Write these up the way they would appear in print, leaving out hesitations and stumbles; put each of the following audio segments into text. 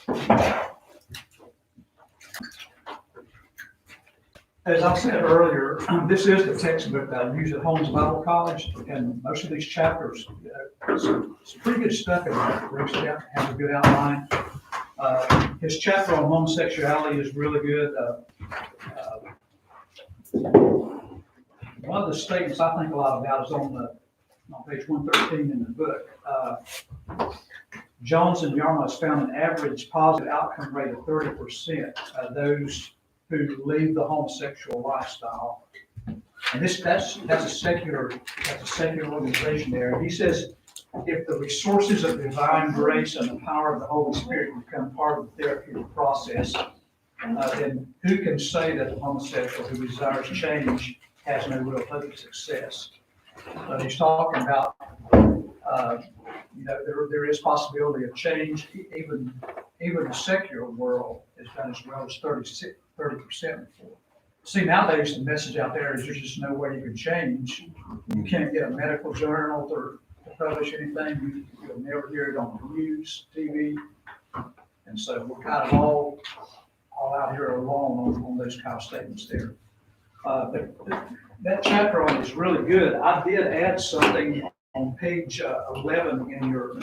As I said earlier, this is the textbook that I use at Holmes Bible College, and most of these chapters, some pretty good stuff in there. Breaks it down, has a good outline. His chapter on homosexuality is really good. One of the statements I think a lot about is on page 113 in the book. Jones and Yarmouth found an average positive outcome rate of 30% of those who leave the homosexual lifestyle. And that's a secular organization there. He says, if the resources of divine grace and the power of the Holy Spirit become part of the therapeutic process, then who can say that the homosexual who desires change has no real hope of success? But he's talking about, there is possibility of change. Even the secular world has done as well as 30% before. See, nowadays the message out there is there's just no way you can change. You can't get a medical journal to publish anything. You'll never hear it on the news, TV. And so we're kind of all out here alone on those kind of statements there. But that chapter on it is really good. I did add something on page 11 in your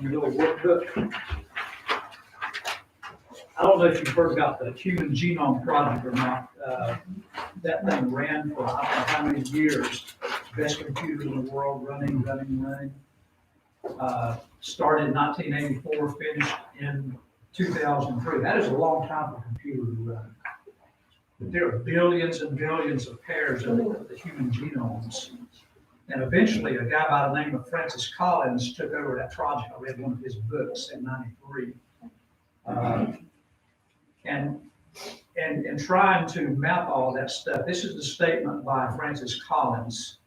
little workbook. I don't know if you've heard about the Human Genome Project or not. That thing ran for I don't know how many years. Best computer in the world, running. Started in 1984, finished in 2003. That is a long time for a computer to run. But there are billions and billions of pairs of the human genomes. And eventually, a guy by the name of Francis Collins took over that project. I read one of his books in '93. And trying to map all that stuff, this is the statement by Francis Collins,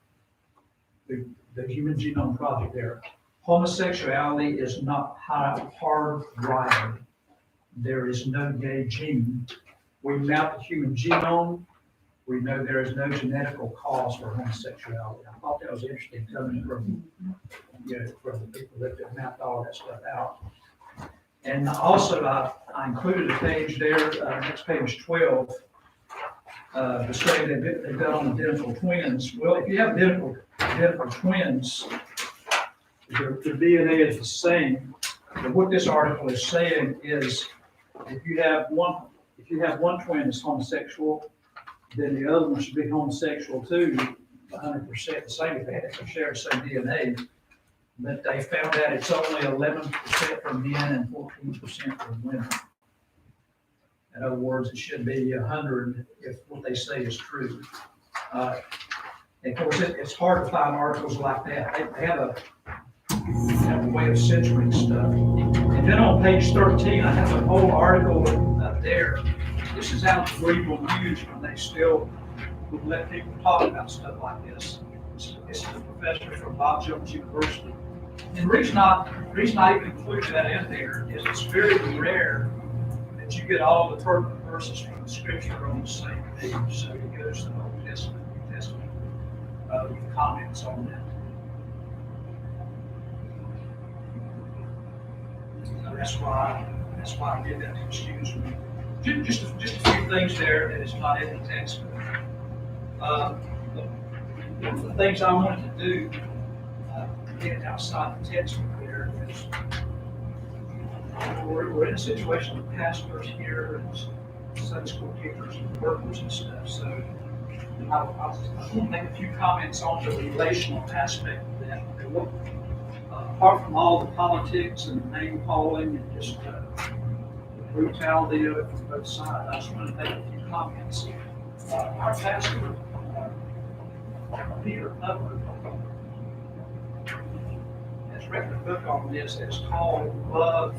the Human Genome Project there. Homosexuality is not hardwired. There is no gay gene. We map the human genome. We know there is no genetical cause for homosexuality. I thought that was interesting coming from the people that have mapped all that stuff out. And also, I included a page there, next page 12, to say that they've done on identical twins. Well, if you have identical twins, their DNA is the same. But what this article is saying is, if you have one twin that's homosexual, then the other one should be homosexual too, 100% the same if they share the same DNA. But they found out it's only 11% for men and 14% for women. In other words, it should be 100 if what they say is true. And of course, it's hard to find articles like that. They have a way of censoring stuff. And then on page 13, I have an whole article there. This is out of the Greenville News when they still would let people talk about stuff like this. This is a professor from Bob Jones University. And the reason I even include that in there is it's very rare that you get all the pertinent verses from the scripture on the same page. So it goes to the Old Testament, New Testament, with comments on that. So that's why I did that to excuse me. Just a few things there that is not in the text. One of the things I wanted to do, get outside the text there, is we're in a situation with pastors here and Sunday school teachers and workers and stuff. So I want to make a few comments on the relational aspect of that. Apart from all the politics and the name calling and just the brutality of it from both sides, I just want to make a few comments. Our pastor, Peter Hubbard, has written a book on this that's called Love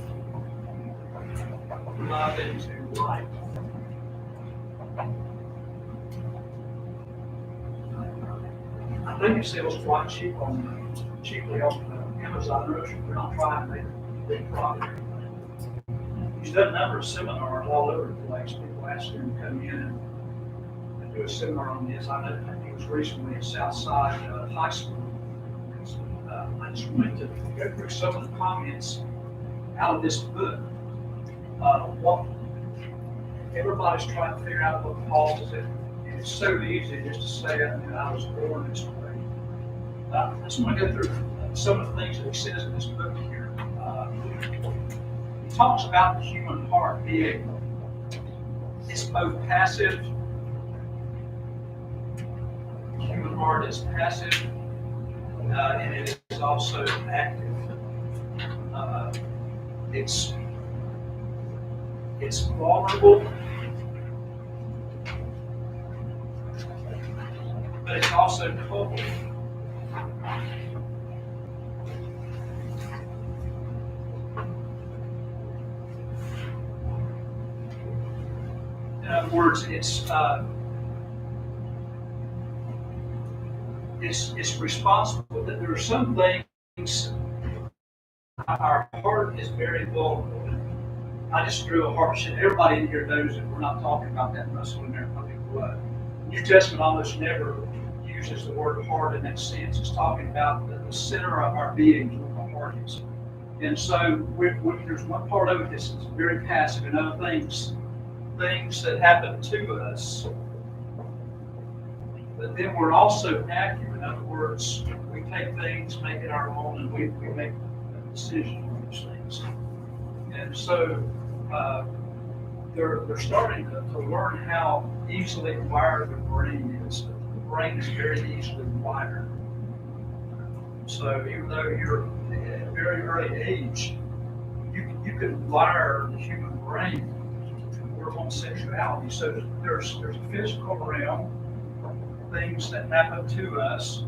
into Light. I think it sells quite cheaply on Amazon. We're not trying to make a big profit. He's done a number of seminars all over the place. People ask him to come in and do a seminar on this. I know that he was recently at Southside High School. I just wanted to go through some of the comments out of this book. What everybody's trying to figure out what causes it. And it's so easy just to say, I was born this way. I just want to go through some of the things that he says in this book here. He talks about the human heart being, it's both passive. The human heart is passive, and it is also active. It's vulnerable, but it's also culpable. In other words, it's responsible. That there are some things. Our heart is very vulnerable. I just drew a heart shape. Everybody in here knows that we're not talking about that muscle in there pumping blood. The New Testament almost never uses the word heart in that sense. It's talking about the center of our being, what the heart is. And so there's one part of it that's very passive, and other things that happen to us. But then we're also active. In other words, we take things, make it our own, and we make decisions on those things. And so they're starting to learn how easily wired the brain is. The brain is very easily wired. So even though you're at a very early age, you can wire the human brain toward homosexuality. So there's a physical realm, things that happen to us.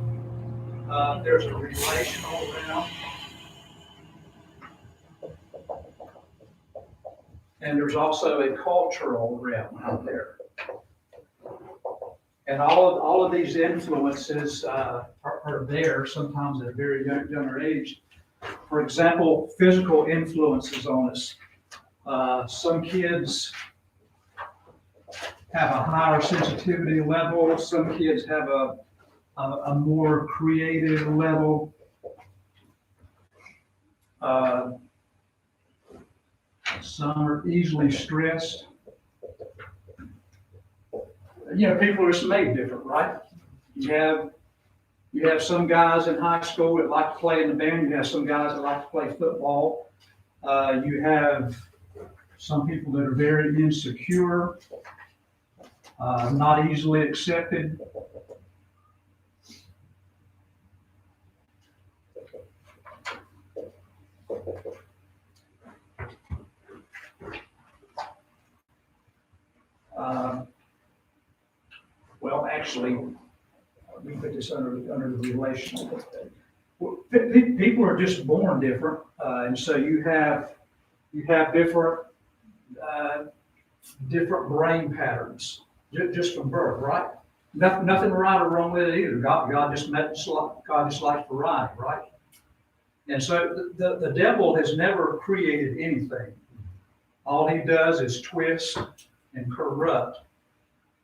There's a relational realm. And there's also a cultural realm out there. And all of these influences are there sometimes at a very younger age. For example, physical influences on us. Some kids have a higher sensitivity level. Some kids have a more creative level. Some are easily stressed. People are just made different, right? You have some guys in high school that like to play in the band. You have some guys that like to play football. You have some people that are very insecure, not easily accepted. Well, actually, we put this under the relational. People are just born different, and so you have different brain patterns just from birth, right? Nothing right or wrong with it either. God just likes variety, right? And so the devil has never created anything. All he does is twist and corrupt.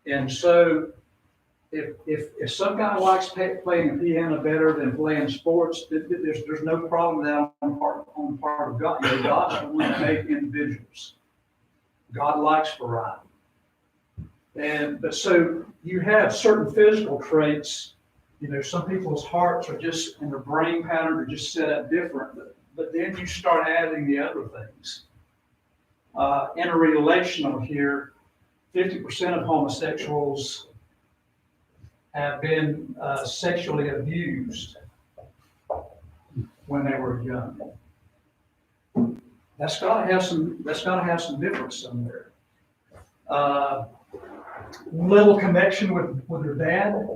And so if some guy likes playing the piano better than playing sports, there's no problem with that on the part of God. God's the one that made individuals. God likes variety. But so you have certain physical traits. Some people's hearts are just, and their brain pattern are just set up different. But then you start adding the other things. Interrelational here, 50% of homosexuals have been sexually abused when they were young. That's got to have some difference somewhere. Little connection with their dad.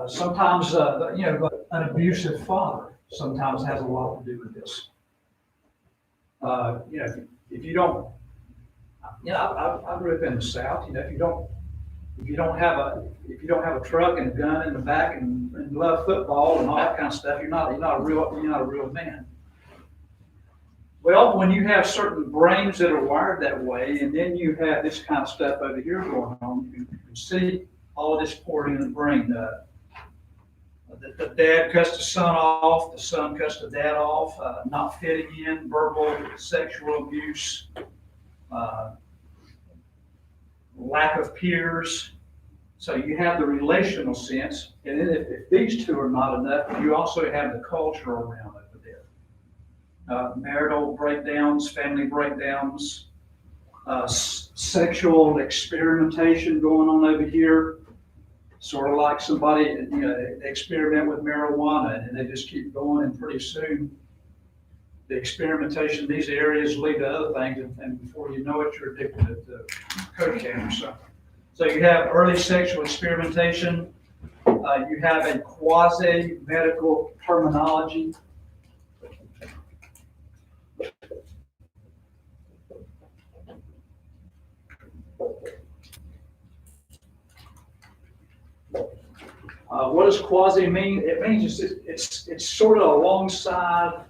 Sometimes, an abusive father sometimes has a lot to do with this. If you don't, I grew up in the South. If you don't have a truck and a gun in the back and love football and all that kind of stuff, you're not a real man. Well, when you have certain brains that are wired that way, and then you have this kind of stuff over here going on, you can see all of this poured in the brain. The dad cuts the son off, the son cuts the dad off, not fitting in, verbal, sexual abuse, uh, lack of peers. So you have the relational sense, and then if these two are not enough, you also have the culture around over there. Marital breakdowns, family breakdowns, sexual experimentation going on over here. Sort of like somebody, they experiment with marijuana and they just keep going, and pretty soon the experimentation in these areas lead to other things, and before you know it, you're addicted to cocaine or something. So you have early sexual experimentation, you have a quasi-medical terminology. What does quasi mean? It means it's sort of alongside.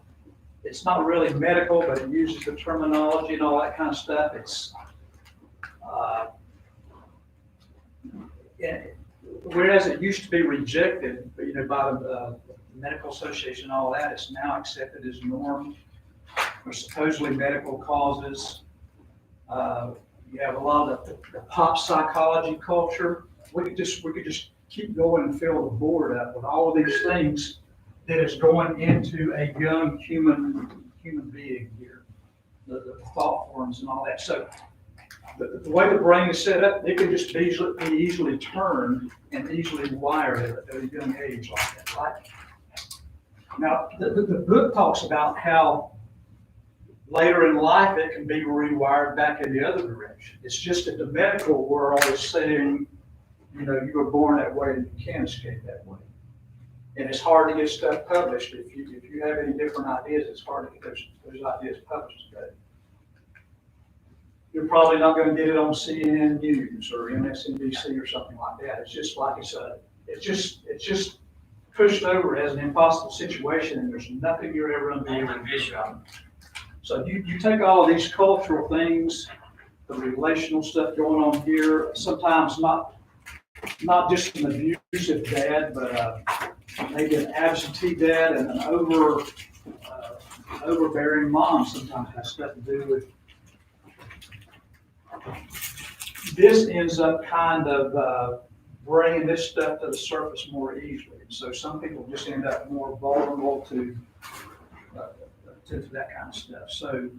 It's not really medical, but it uses the terminology and all that kind of stuff. It's whereas it used to be rejected, by the medical association and all that, it's now accepted as norm for supposedly medical causes. You have a lot of the pop psychology culture. We could just keep going and fill the board up with all of these things that is going into a young human being here, the thought forms and all that. So the way the brain is set up, it can just be easily turned and easily wired at a young age like that, right? Now, the book talks about how later in life it can be rewired back in the other direction. It's just that the medical world is saying, you were born that way and you can't escape that way. And it's hard to get stuff published. If you have any different ideas, it's hard to get those ideas published today. You're probably not going to get it on CNN News or MSNBC or something like that. It's just like it's just pushed over as an impossible situation, and there's nothing you're ever going to be able to do about it. So you take all of these cultural things, the relational stuff going on here, sometimes not just an abusive dad, but maybe an absentee dad and an overbearing mom sometimes has stuff to do with. This ends up kind of bringing this stuff to the surface more easily. So some people just end up more vulnerable to that kind of stuff. So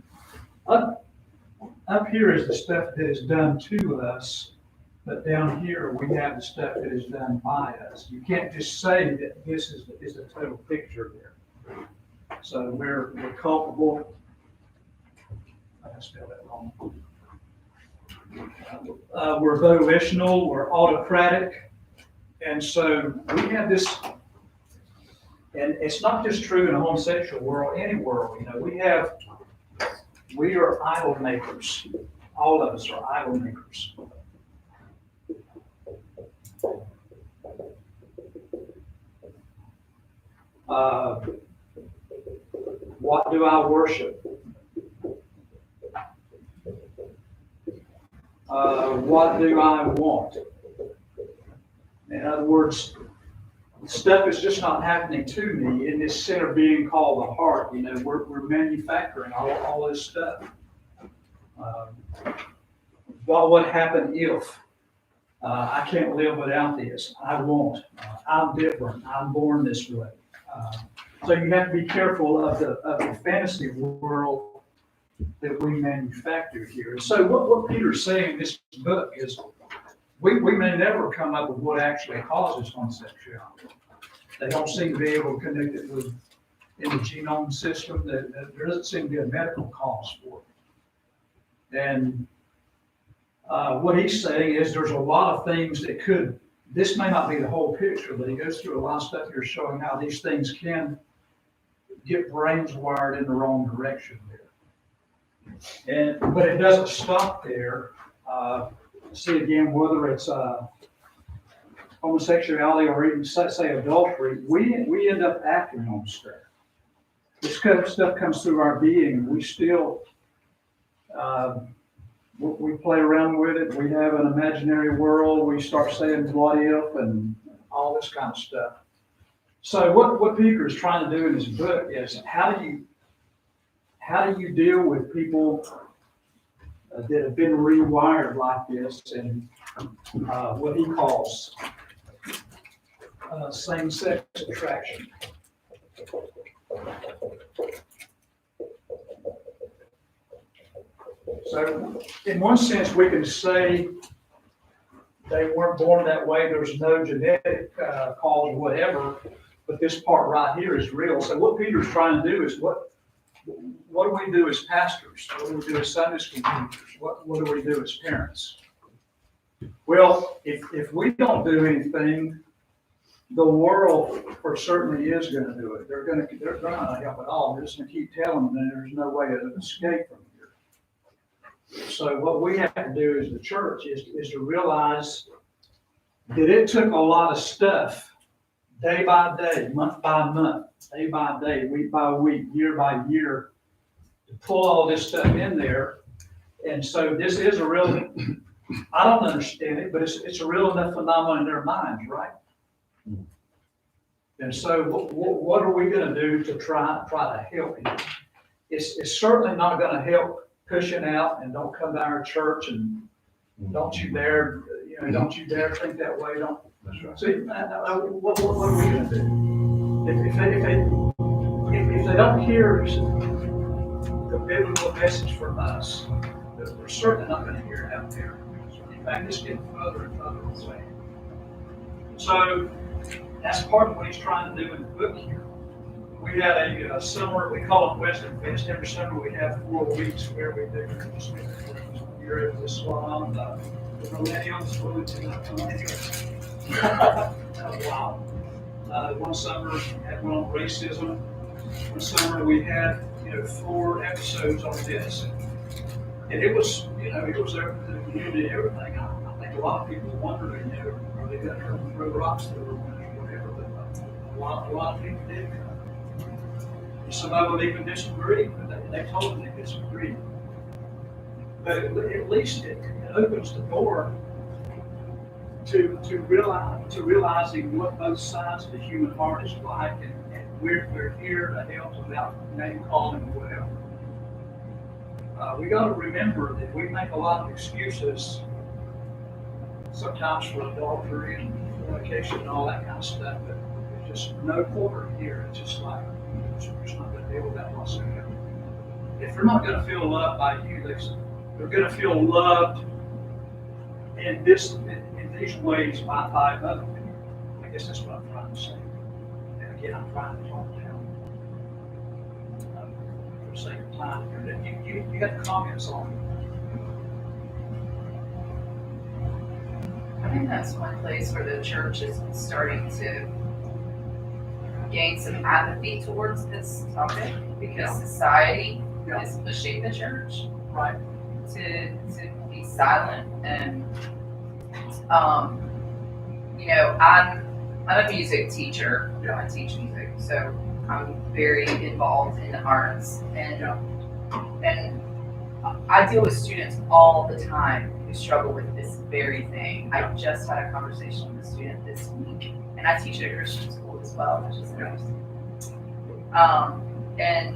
up here is the stuff that is done to us. But down here, we have the stuff that is done by us. You can't just say that this is a total picture there. So we're culpable. I spelled that wrong. We're volitional, we're autocratic. And so we have this, and it's not just true in a homosexual world, any world. We are idol makers. All of us are idol makers. What do I worship? What do I want? In other words, stuff is just not happening to me in this center being called the heart. We're manufacturing all this stuff. What would happen if I can't live without this? I won't. I'm different. I'm born this way. So you have to be careful of the fantasy world that we manufacture here. And so what Peter's saying in this book is we may never come up with what actually causes homosexuality. They don't seem to be able to connect it with in the genome system. That there doesn't seem to be a medical cause for it. And what he's saying is there's a lot of things that could, this may not be the whole picture, but he goes through a lot of stuff here showing how these things can get brains wired in the wrong direction there. But it doesn't stop there. See again, whether it's homosexuality or even say adultery, we end up acting on stuff. This kind of stuff comes through our being. We still we play around with it. We have an imaginary world. We start saying what if and all this kind of stuff. So what Peter is trying to do in his book is how do you deal with people that have been rewired like this, and what he calls same-sex attraction. So in one sense, we can say they weren't born that way, there's no genetic cause or whatever, but this part right here is real. So what Peter's trying to do is what do we do as pastors? What do we do as Sunday school teachers? What do we do as parents? Well, if we don't do anything, the world for certainly is going to do it. They're not going to help at all. They're just going to keep telling them that there's no way of escape from here. So what we have to do as the church is to realize that it took a lot of stuff, day by day, month by month, day by day, week by week, year by year, to pull all this stuff in there. And so this is a real, I don't understand it, but it's a real enough phenomenon in their minds, right? And so what are we going to do to try to help you? It's certainly not going to help pushing out and don't come to our church and don't you dare think that way. Don't. That's right. See, what are we going to do? If they don't hear the biblical message from us, we're certainly not going to hear it out there. In fact, it's getting further and further away. So that's part of what he's trying to do in the book here. We had a summer, we call them Western Fest. Every summer we have 4 weeks where we do you're able to swallow the millennials, wow. One summer we had one on racism. One summer we had 4 episodes on this. And it was the community and everything. I think a lot of people wondering, are they going to throw rocks through or whatever, but a lot of people did come. Some of them even disagreed, but they told them they disagreed. But at least it opens the door to realizing what both sides of the human heart is like, and we're here to help without name calling or whatever. We got to remember that we make a lot of excuses sometimes for adultery and fornication and all that kind of stuff, but there's just no quarter here. It's just like, we're just not going to deal with that whatsoever. If they're not going to feel loved by you, they're going to feel loved in these ways by other people. I guess that's what I'm trying to say. And again, I'm trying to talk down for the sake of time. You got comments on it? I think that's one place where the church is starting to gain some apathy towards this topic, because society is pushing the church to be silent. And I'm a music teacher. I teach music, so I'm very involved in the arts, and I deal with students all the time who struggle with this very thing. I just had a conversation with a student this week, and I teach at a Christian school as well, which is interesting. And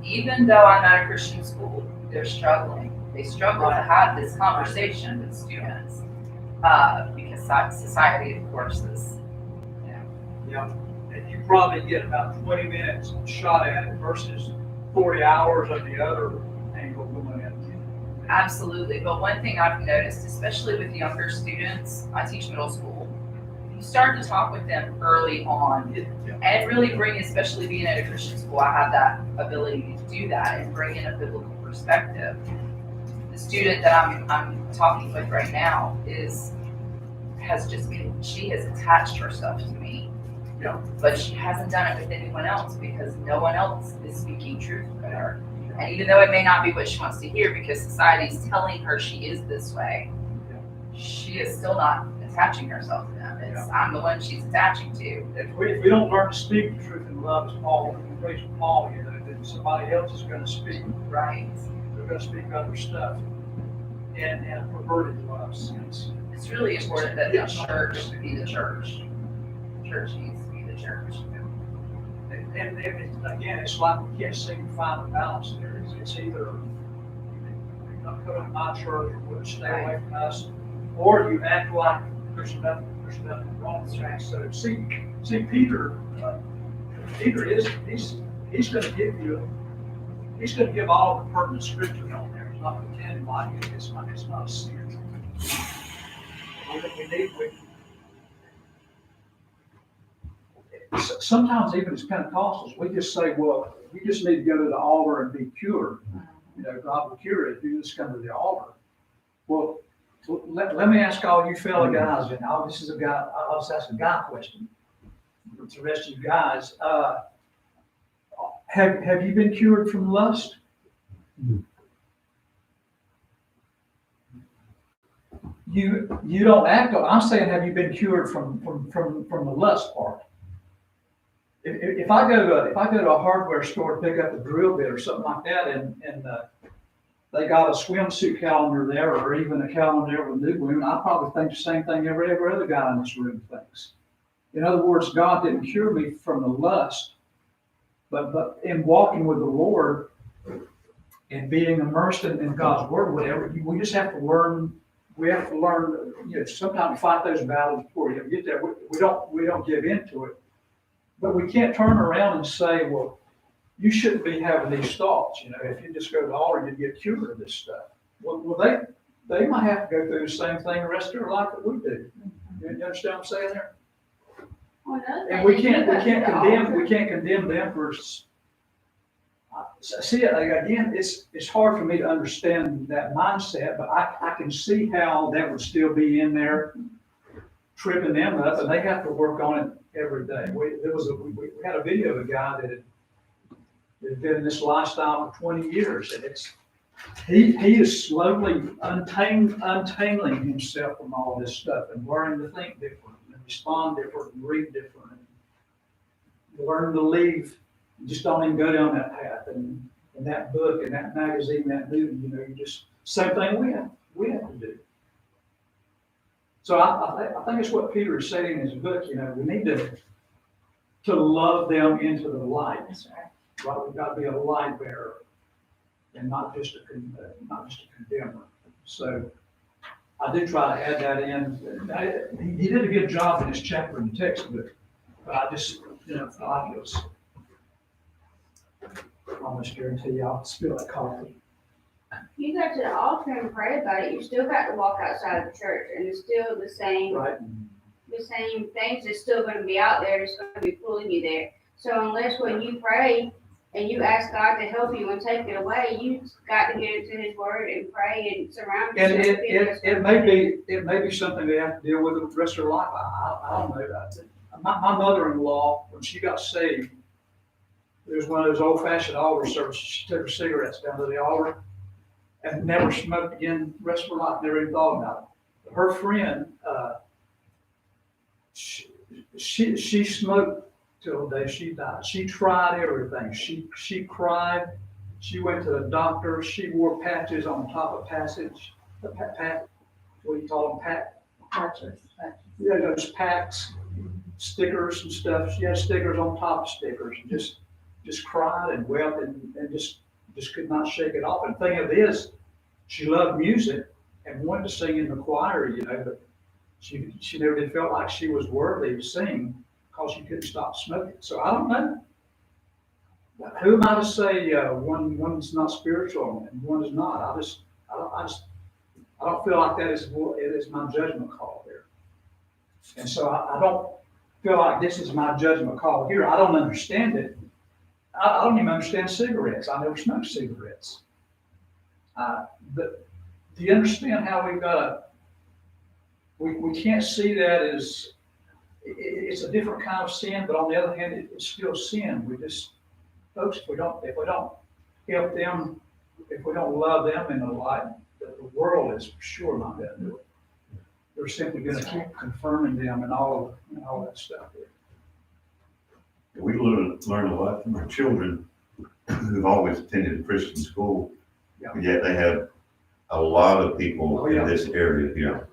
even though I'm at a Christian school, they're struggling. They struggle to have this conversation with students because society, of course, is. And you probably get about 20 minutes shot at it versus 40 hours of the other angle going in. Absolutely. But one thing I've noticed, especially with younger students, I teach middle school, you start to talk with them early on and really bring, especially being at a Christian school, I have that ability to do that and bring in a biblical perspective. The student that I'm talking with right now she has attached herself to me. But she hasn't done it with anyone else because no one else is speaking truth to her. And even though it may not be what she wants to hear because society is telling her she is this way, she is still not attaching herself to them. I'm the one she's attaching to. If we don't learn to speak the truth in love, as Paul, then somebody else is going to speak. Right. They're going to speak other stuff in a perverted love sense. It's really important that the church be the church. The church needs to be the church. And again, it's like we can't seem to find a balance there. It's either you're not coming to my church or we'll stay away from us, or you act like there's nothing wrong with that. So see, Peter, Peter he's going to he's going to give all the pertinent scripture on there. He's not pretending like it's not a sin. Sometimes even as Pentecostals, we just say, well, you just need to go to the altar and be cured. You know, God will cure it if you just come to the altar. Well, let me ask all you fellow guys, and I'll just ask a guy question. The rest of you guys, have you been cured from lust? You don't act on. I'm saying, have you been cured from the lust part? If I go to a hardware store to pick up a drill bit or something like that, and they got a swimsuit calendar there, or even a calendar with new women, I probably think the same thing every other guy in this room thinks. In other words, God didn't cure me from the lust, but in walking with the Lord and being immersed in God's word, whatever, we just have to learn. We have to learn. You know, sometimes we fight those battles before you get there. We don't give into it. But we can't turn around and say, well, you shouldn't be having these thoughts. You know, if you just go to the altar, you get cured of this stuff. Well, they might have to go through the same thing the rest of their life that we do. You understand what I'm saying there? Well, And we can't condemn them for. See, again, it's hard for me to understand that mindset, but I can see how that would still be in there, tripping them up, and they have to work on it every day. We had a video of a guy that had been in this lifestyle for 20 years, and he is slowly untangling himself from all this stuff and learning to think different and respond different and read different and learn to leave. Just don't even go down that path. And that book and that magazine, that movie, you know, you just same thing we have to do. So I think it's what Peter is saying in his book. You know, we need to love them into the light. That's right. Right? We've got to be a light bearer and not just a condemner. So I did try to add that in. He did a good job in his chapter in the textbook, but I just felt like it was. I almost guarantee you I'll spill that coffee. You go to the altar and pray about it, you still got to walk outside of the church, and it's still the same, Right. the same things that's still going to be out there, that's going to be pulling you there. So unless when you pray and you ask God to help you and take it away, you got to get into His Word and pray and surround And yourself. it may be something they have to deal with the rest of their life. I don't know. My mother-in-law, when she got saved, there was one of those old-fashioned altar services. She took her cigarettes down to the altar and never smoked again the rest of her life, never even thought about it. Her friend, she smoked till the day she died. She tried everything. She cried. She went to the doctor. She wore patches on top of passage. What do you call them? Patches. Yeah, those packs, stickers and stuff. She had stickers on top of stickers. Just cried and wept and just could not shake it off. And the thing of it is, she loved music and wanted to sing in the choir, but she never did felt like she was worthy to sing because she couldn't stop smoking. So I don't know. Who am I to say one's not spiritual and one is not? I don't feel like it is my judgment call there. And so I don't feel like this is my judgment call here. I don't understand it. I don't even understand cigarettes. I never smoked cigarettes. But do you understand how we've got we can't see that as it's a different kind of sin, but on the other hand, it's still sin. We just, folks, if we don't help them, if we don't love them in the light, the world is sure not going to do it. They're simply going to keep confirming them and all that stuff there. We learn a lot from our children who've always attended a Christian school, and yet they have a lot of people in this area here.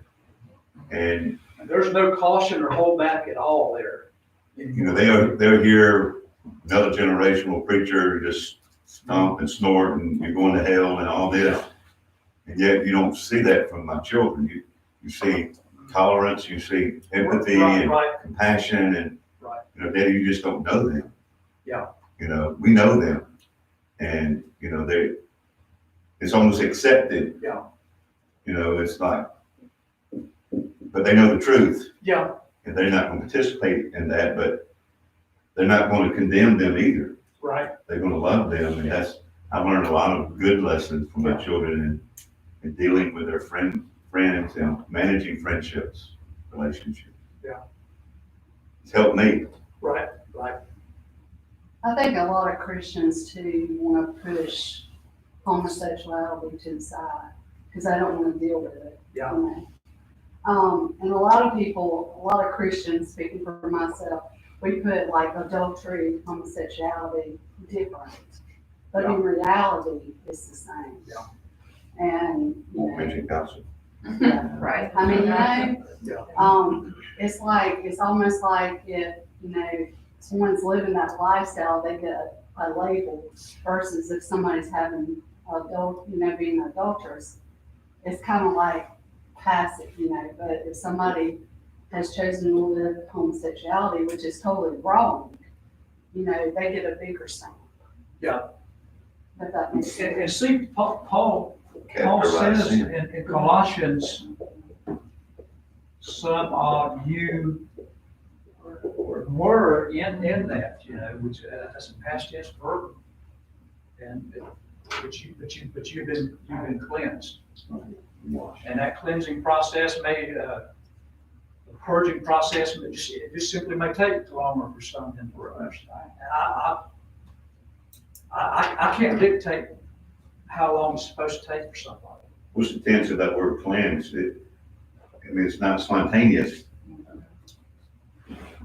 And there's no caution or hold back at all there. they're here another generational preacher just stomp and snort and you're going to hell and all this. And yet you don't see that from my children. You see tolerance, you see empathy and compassion and, you know, Daddy, you just don't know them. Yeah. You know, we know them and, you know, it's almost accepted. Yeah. You know, it's like, but they know the truth. Yeah. And they're not going to participate in that, but they're not going to condemn them either. Right. They're going to love them. And I've learned a lot of good lessons from my children in dealing with their friends and managing friendships, relationships. Yeah. It's helped me. Right. I think a lot of Christians too want to push homosexuality to the side because they don't want to deal with it. Yeah. You know? And a lot of people, a lot of Christians, speaking for myself, we put like adultery, homosexuality different, but in reality, it's the same. Yeah. And you Won't know, mention gossip. yeah. Right. I mean, you know, Yeah. it's almost like if, you know, someone's living that lifestyle, they get a label versus if somebody's having being adulterous, it's kind of like passive, you know, but if somebody has chosen to live homosexuality, which is totally wrong, you know, they get a bigger stamp. Yeah. If that makes sense. And see, Paul says in Colossians, some of you were in that, you know, which that's a past tense verb, but you've been cleansed, and that cleansing process the purging process, it just simply may take longer for some than for others. And I can't dictate how long it's supposed to take for somebody. What's the tense of that word cleanse? It's not spontaneous.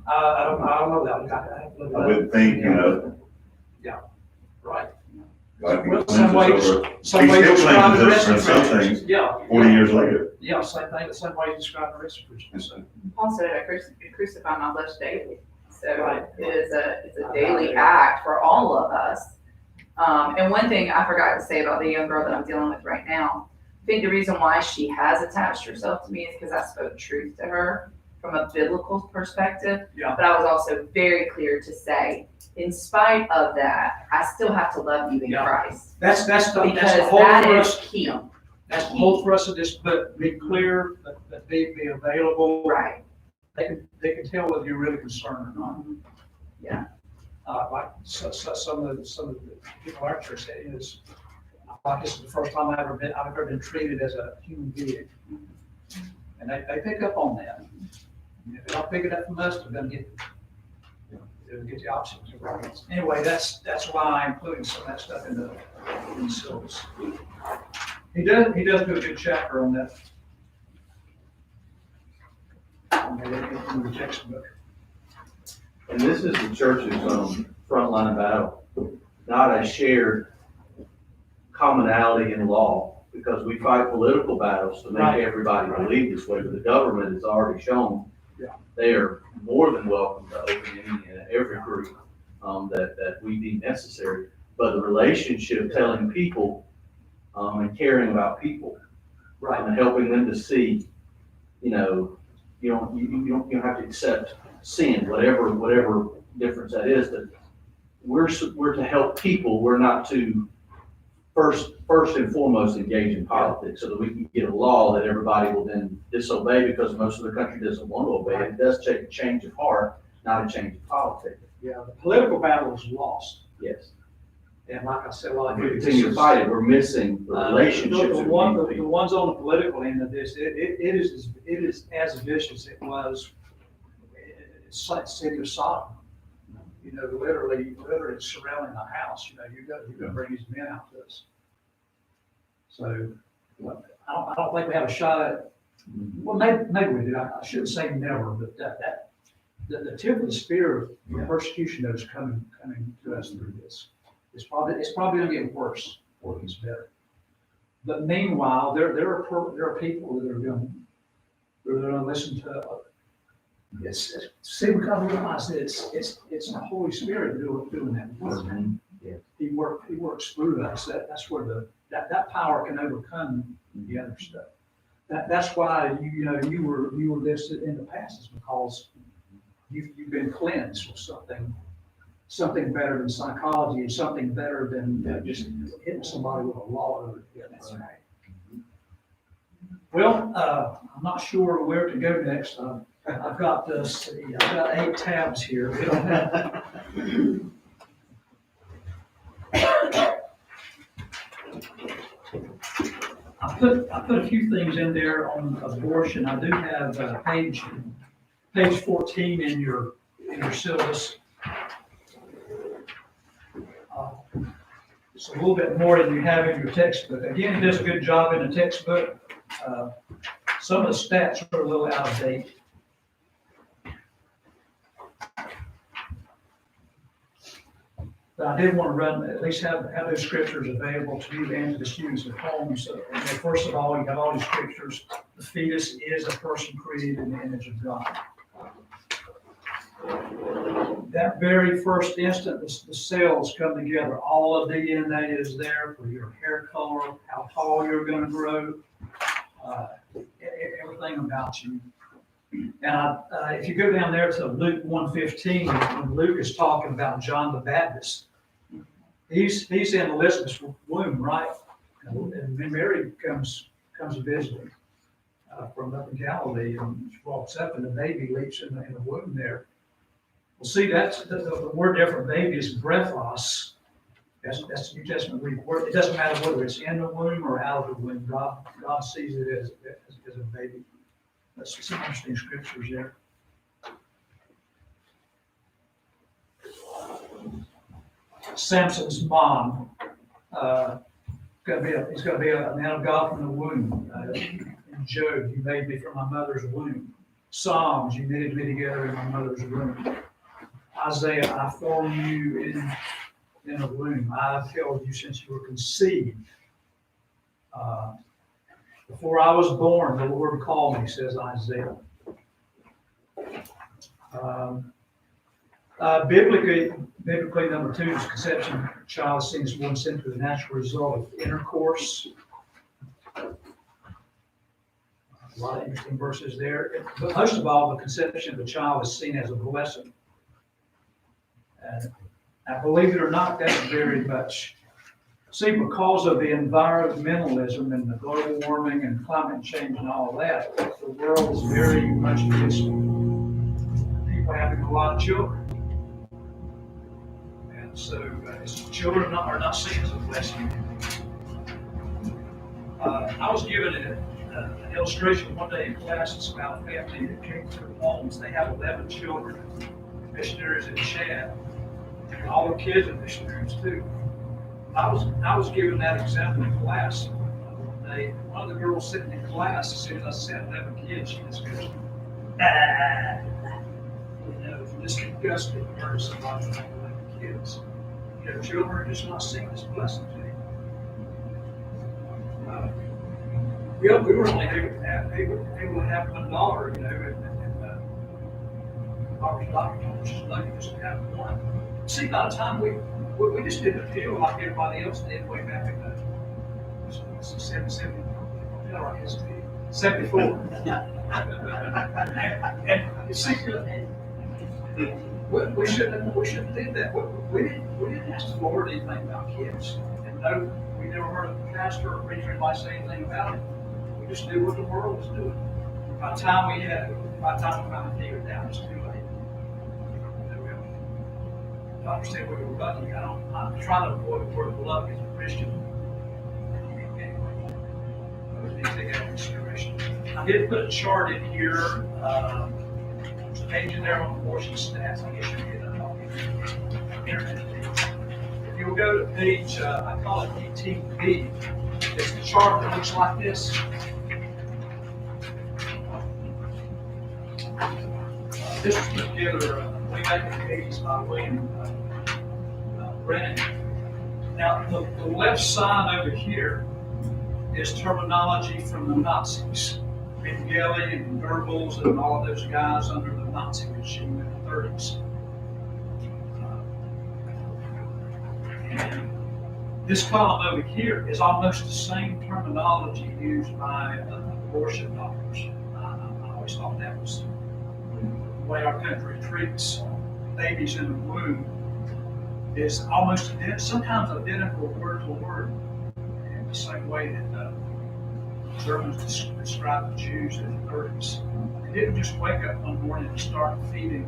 I don't know that. I would think, you know. Yeah, right. God can Well, cleanse us over. Some He way still describe the cleanses rest us of from some Christians. things Yeah. 40 years later. Yeah, same thing, the same way you describe the rest of Christians. So, Paul said, I crucify my flesh daily. So Right. it's a daily act for all of us. And one thing I forgot to say about the young girl that I'm dealing with right now, I think the reason why she has attached herself to me is because I spoke truth to her from a biblical perspective. Yeah. But I was also very clear to say, in spite of that, I still have to love you in Yeah. Christ. that's the Because whole that for is us. key. That's the whole for us to just be clear, that they be available. Right. They can tell whether you're really concerned or not. Yeah. Like some of the people in our church say is, like this is the first time I've ever been treated as a human being. And they pick up on that. And if they don't pick it up from us, they're gonna get the opposite. Anyway, that's why I'm including some of that stuff in the syllabus. He does do a good chapter on that. In the textbook. And this is the church's front line battle, not a shared commonality in law, because we fight political battles to Right. make everybody believe this way, but the government has already shown Yeah. they are more than welcome to open any and every group that we deem necessary. But the relationship, telling people and caring about people, Right. and helping them to see, you know, you don't have to accept sin, whatever difference that is, that we're to help people, we're not to first and foremost engage in politics, so that we can get a law that everybody will then disobey because most of the country doesn't want to obey. It does take a change of heart, not a change of politics. Yeah, the political battle is lost. Yes. And like I said, well, If we continue to fight it, we're missing the relationships. The that ones we need. on the political end of this, it is as vicious as it was. It's like the city of Sodom. You know, literally surrounding the house. You know, you're gonna bring these men out to us. So, well, I don't think we have a shot at it. Well, maybe we do. I shouldn't say never, but the tip of the spear of persecution that is coming to us through this. It's probably gonna get worse before it gets better. But meanwhile, there are people that are gonna listen to See, we gotta realize that it's the Holy Spirit doing that work. He works through us. That's where that power can overcome the other stuff. That's why you were this in the past, is because you've been cleansed with something better than psychology, and something better than just hitting somebody with a law over the head. That's right. Well, I'm not sure where to go next. I've got 8 tabs here. We don't have. I put a few things in there on abortion. I do have page 14 in your syllabus. It's a little bit more than you have in your textbook. Again, it does a good job in the textbook. Some of the stats are a little out of date. But I did want to at least have those scriptures available to you and to the students at home. So, first of all, you have all these scriptures. The fetus is a person created in the image of God. That very first instant, the cells come together. All of the DNA is there for your hair color, how tall you're going to grow, everything about you. And if you go down there to Luke 1:15, when Luke is talking about John the Baptist, he's in Elizabeth's womb, right? And Mary comes visiting from up in Galilee, and she walks up, and the baby leaps in the womb there. Well, see, that's the word there for baby is breathos. That's the New Testament Greek word. It doesn't matter whether it's in the womb or out of the womb. God sees it as a baby. That's some interesting scriptures there. Samson's mom, he's going to be a man of God from the womb. In Job, you made me from my mother's womb. Psalms, you knitted me together in my mother's womb. Isaiah, I formed you in a womb. I've held you since you were conceived. Before I was born, the Lord called me, says Isaiah. Biblically, number 2 is conception of a child seems one simply the natural result of intercourse. A lot of interesting verses there. But most of all, the conception of a child is seen as a blessing. And I believe it or not, that's very much. See, because of the environmentalism and the global warming and climate change and all that, the world is very much against people having a lot of children. And so children are not seen as a blessing. I was given an illustration one day in class. It's about a family that came to their homes. They have 11 children, missionaries in Chad. And all the kids are missionaries too. I was given that example in class one day. One of the girls sitting in class, as soon as I said 11 kids, she just goes, just disgusted to hear somebody with 11 kids. Children are just not seen as blessings anymore. We were only able to have one daughter, and our doctor told us she's lucky just to have one. See, by the time we just didn't feel like everybody else did way back in the 74. And you see, we shouldn't do that. We didn't ask the Lord anything about kids, and no, we never heard of a pastor or preacher anybody say anything about it. We just knew what the world was doing. By the time we finally figured it out, it was too late. I understand where we're lucky. I'm trying to avoid the word luck as a Christian. I did put a chart in here. There's a page in there on abortion stats. I guess you can get that off the internet. If you'll go to page, I call it 18B, it's the chart that looks like this. This was put together way back in the 80s by William Brennan. Now, the left side over here is terminology from the Nazis. Mengele and Goebbels and all of those guys under the the Nazi regime in the 30s. And this column over here is almost the same terminology used by abortion doctors. I always thought that was the way our country treats babies in the womb is almost sometimes identical word to word, in the same way that Germans described the Jews in the 30s. They didn't just wake up one morning and start feeding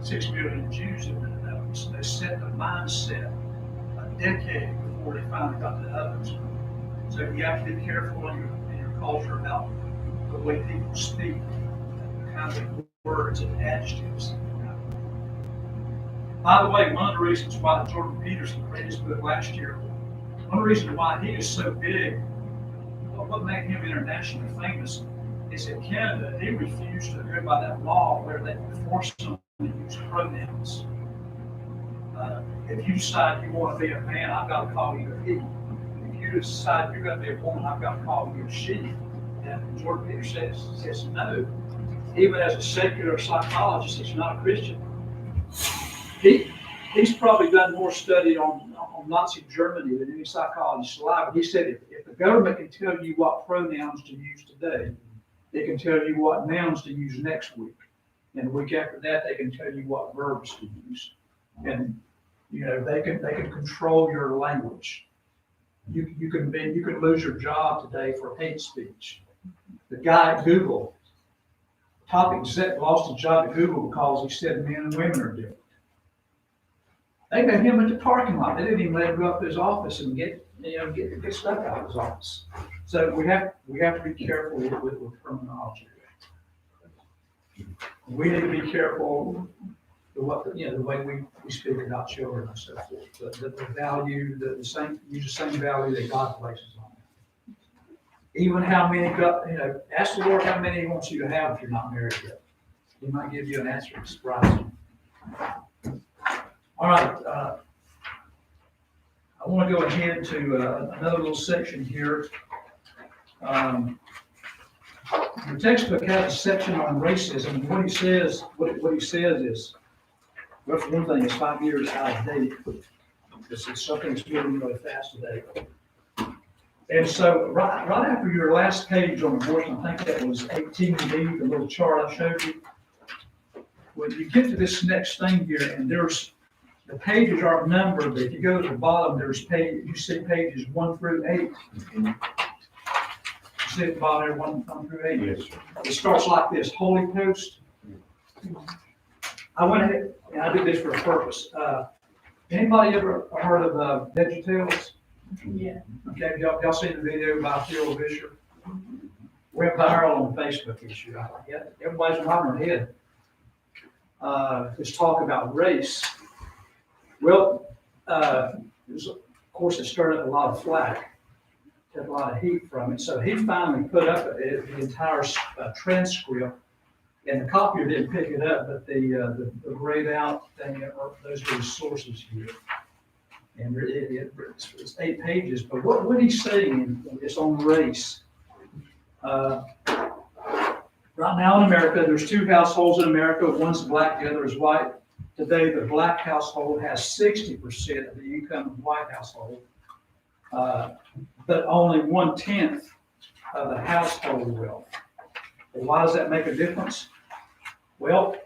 6 million Jews in the ovens. They set the mindset a decade before they finally got to ovens. So you have to be careful in your culture about the way people speak, the kinds of words and adjectives. By the way, one of the reasons why Jordan Peterson read his book last year, one of the reasons why he is so big, what made him internationally famous, is in Canada, he refused to go by that law where they force someone to use pronouns. If you decide you want to be a man, I've got to call you a he. If you decide you're going to be a woman, I've got to call you a she. And Jordan Peterson says no. Even as a secular psychologist, he's not a Christian. He's probably done more study on Nazi Germany than any psychologist alive. But he said if the government can tell you what pronouns to use today, they can tell you what nouns to use next week. And the week after that, they can tell you what verbs to use. And they can control your language. You can lose your job today for hate speech. The guy at Google, top exec, lost his job at Google because he said men and women are different. They met him at the parking lot. They didn't even let him go up to his office and get stuff out of his office. So we have to be careful with terminology. We need to be careful with the way we speak about children and so forth. The value, the same value that God places on them. Even how many, ask the Lord how many He wants you to have if you're not married yet. He might give you an answer to surprise you. All right, I want to go ahead to another little section here. The textbook has a section on racism, and what he says is, well, for one thing, it's 5 years out of date. It's something that's moving really fast today. And so, right after your last page on abortion, I think that was 18B, the little chart I showed you. When you get to this next thing here, and the pages aren't numbered, but if you go to the bottom, you see pages 1 through 8. You see at the bottom there, 1 through 8? Yes, sir. It starts like this, Holy Post. I went ahead, and I did this for a purpose. Anybody ever heard of VeggieTales? Yeah. Okay, y'all seen the video by Phil Vischer? Went viral on Facebook issue. Yeah, everybody's nodding their head. This talk about race. Well, of course, it stirred up a lot of flack, took a lot of heat from it. So he finally put up the entire transcript, and the copier didn't pick it up, but the grayed out thing, those were the sources here. And it's 8 pages, but what he's saying is on race. Right now in America, there's 2 households in America. One's black, the other is white. Today, the black household has 60% of the income of the white household, but only 1/10 of the household wealth. Well, why does that make a difference? Well,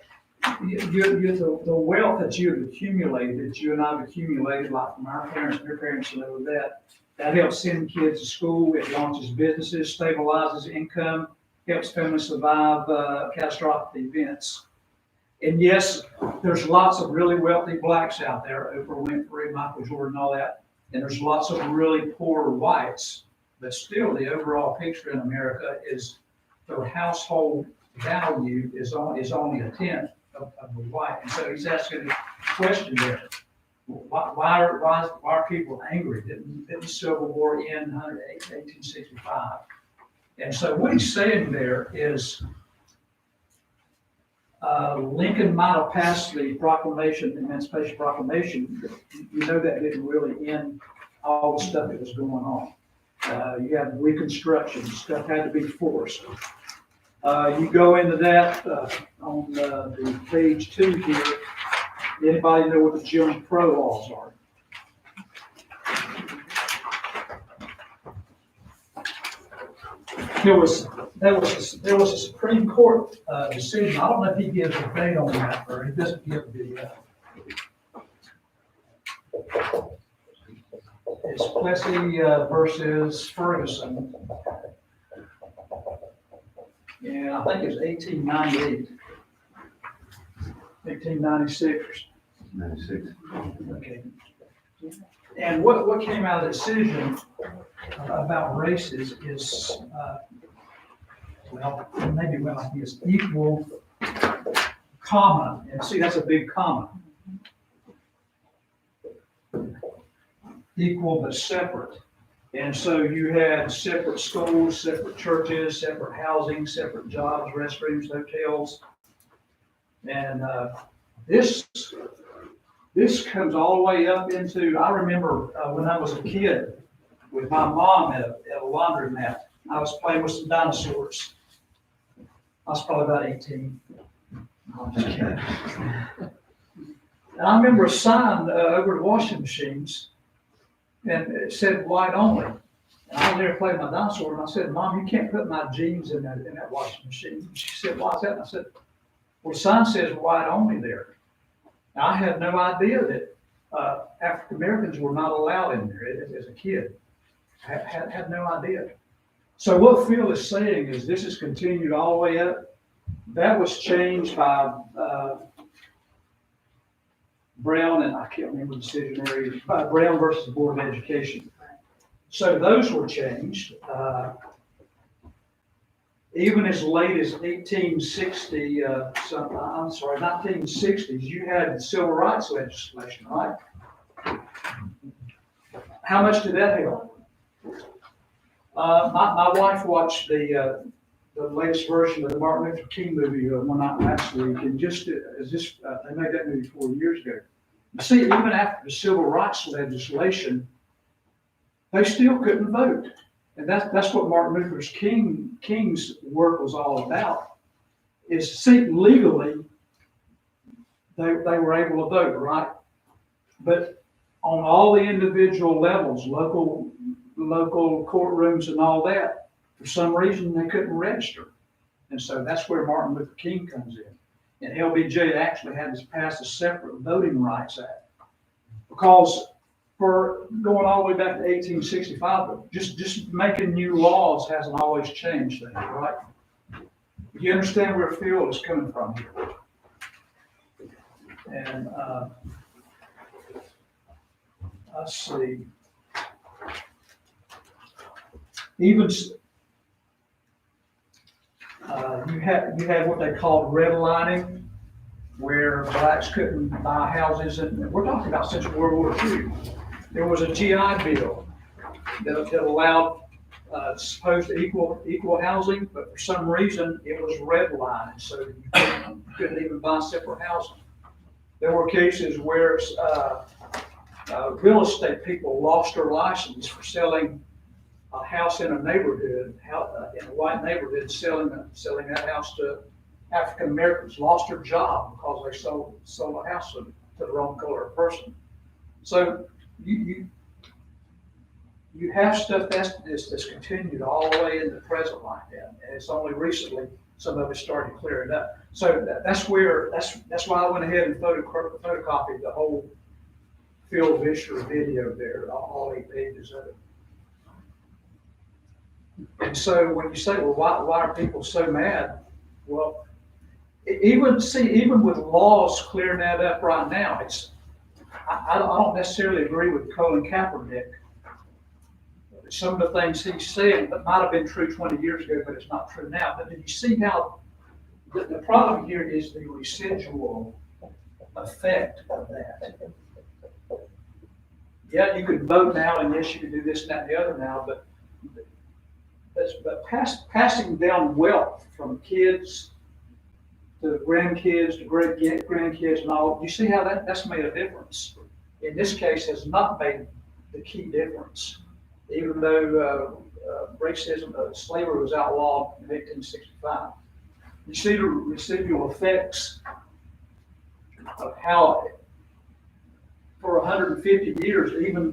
the wealth that you have accumulated, that you and I have accumulated, like from our parents and your parents know that helps send kids to school. It launches businesses, stabilizes income, helps families survive catastrophic events. And yes, there's lots of really wealthy blacks out there, Oprah Winfrey, Michael Jordan, all that. And there's lots of really poor whites. But still, the overall picture in America is the household value is only 1/10 of the white. And so he's asking the question there, why are people angry? Didn't the Civil War end in 1865? And so what he's saying there is Lincoln might have passed the proclamation, the Emancipation Proclamation. You know that didn't really end all the stuff that was going on. You had Reconstruction, stuff had to be forced. You go into that, on, the page 2 here. Anybody know what the Jim Crow laws are? There was a Supreme Court, decision. I don't know if he gives a date on that, or he doesn't give the, it's Plessy, versus Ferguson. And I think it's 1898, 1896. 96. Okay. And what came out of the decision about races is, I think it's equal, comma, and see, that's a big comma. Equal but separate. And so you had separate schools, separate churches, separate housing, separate jobs, restrooms, hotels. And this comes all the way up into, I remember when I was a kid with my mom at a laundromat, I was playing with some dinosaurs. I was probably about 18. No, I'm just kidding. And I remember a sign over the washing machines, and it said white only. And I was there playing my dinosaur, and I said, Mom, you can't put my jeans in that washing machine. And she said, why is that? And I said, well, the sign says white only there. Now, I had no idea that African Americans were not allowed in there as a kid. I had no idea. So what Phil is saying is this has continued all the way up. That was changed by Brown, and I can't remember the decision area, by Brown versus the Board of Education. So those were changed. Even as late as 1860, 1960s, you had the civil rights legislation, right? How much did that help? My wife watched the latest version of the Martin Luther King movie one night last week, and they made that movie 4 years ago. You see, even after the civil rights legislation, they still couldn't vote. And that's what Martin Luther King's work was all about, is see, legally, they were able to vote, right? But on all the individual levels, local courtrooms and all that, for some reason, they couldn't register. And so that's where Martin Luther King comes in. And LBJ actually had to pass a separate Voting Rights Act. Because for going all the way back to 1865, just making new laws hasn't always changed things, right? You understand where Phil is coming from here? And let's see. Even you had what they called redlining, where blacks couldn't buy houses, and we're talking about since World War II. There was a GI Bill that allowed supposed equal housing, but for some reason it was redlined, so you couldn't even buy separate housing. There were cases where real estate people lost their license for selling a house in a neighborhood, in a white neighborhood, selling that house to African Americans, lost their job because they sold a house to the wrong color of person. So you have stuff that's continued all the way into present like that, and it's only recently some of it started clearing up. So that's why I went ahead and photocopied the whole Phil Vischer video there, all 8 pages of it. And so when you say, well, why are people so mad? Well, even with laws clearing that up right now, I don't necessarily agree with Colin Kaepernick. Some of the things he's saying that might have been true 20 years ago, but it's not true now. But did you see how the problem here is the residual effect of that? Yeah, you could vote now, and yes, you could do this, and that, and the other now, but passing down wealth from kids to grandkids to great-grandkids and all, you see how that's made a difference. In this case, has not made the key difference. Even though racism, slavery was outlawed in 1865. You see the residual effects of how, for 150 years,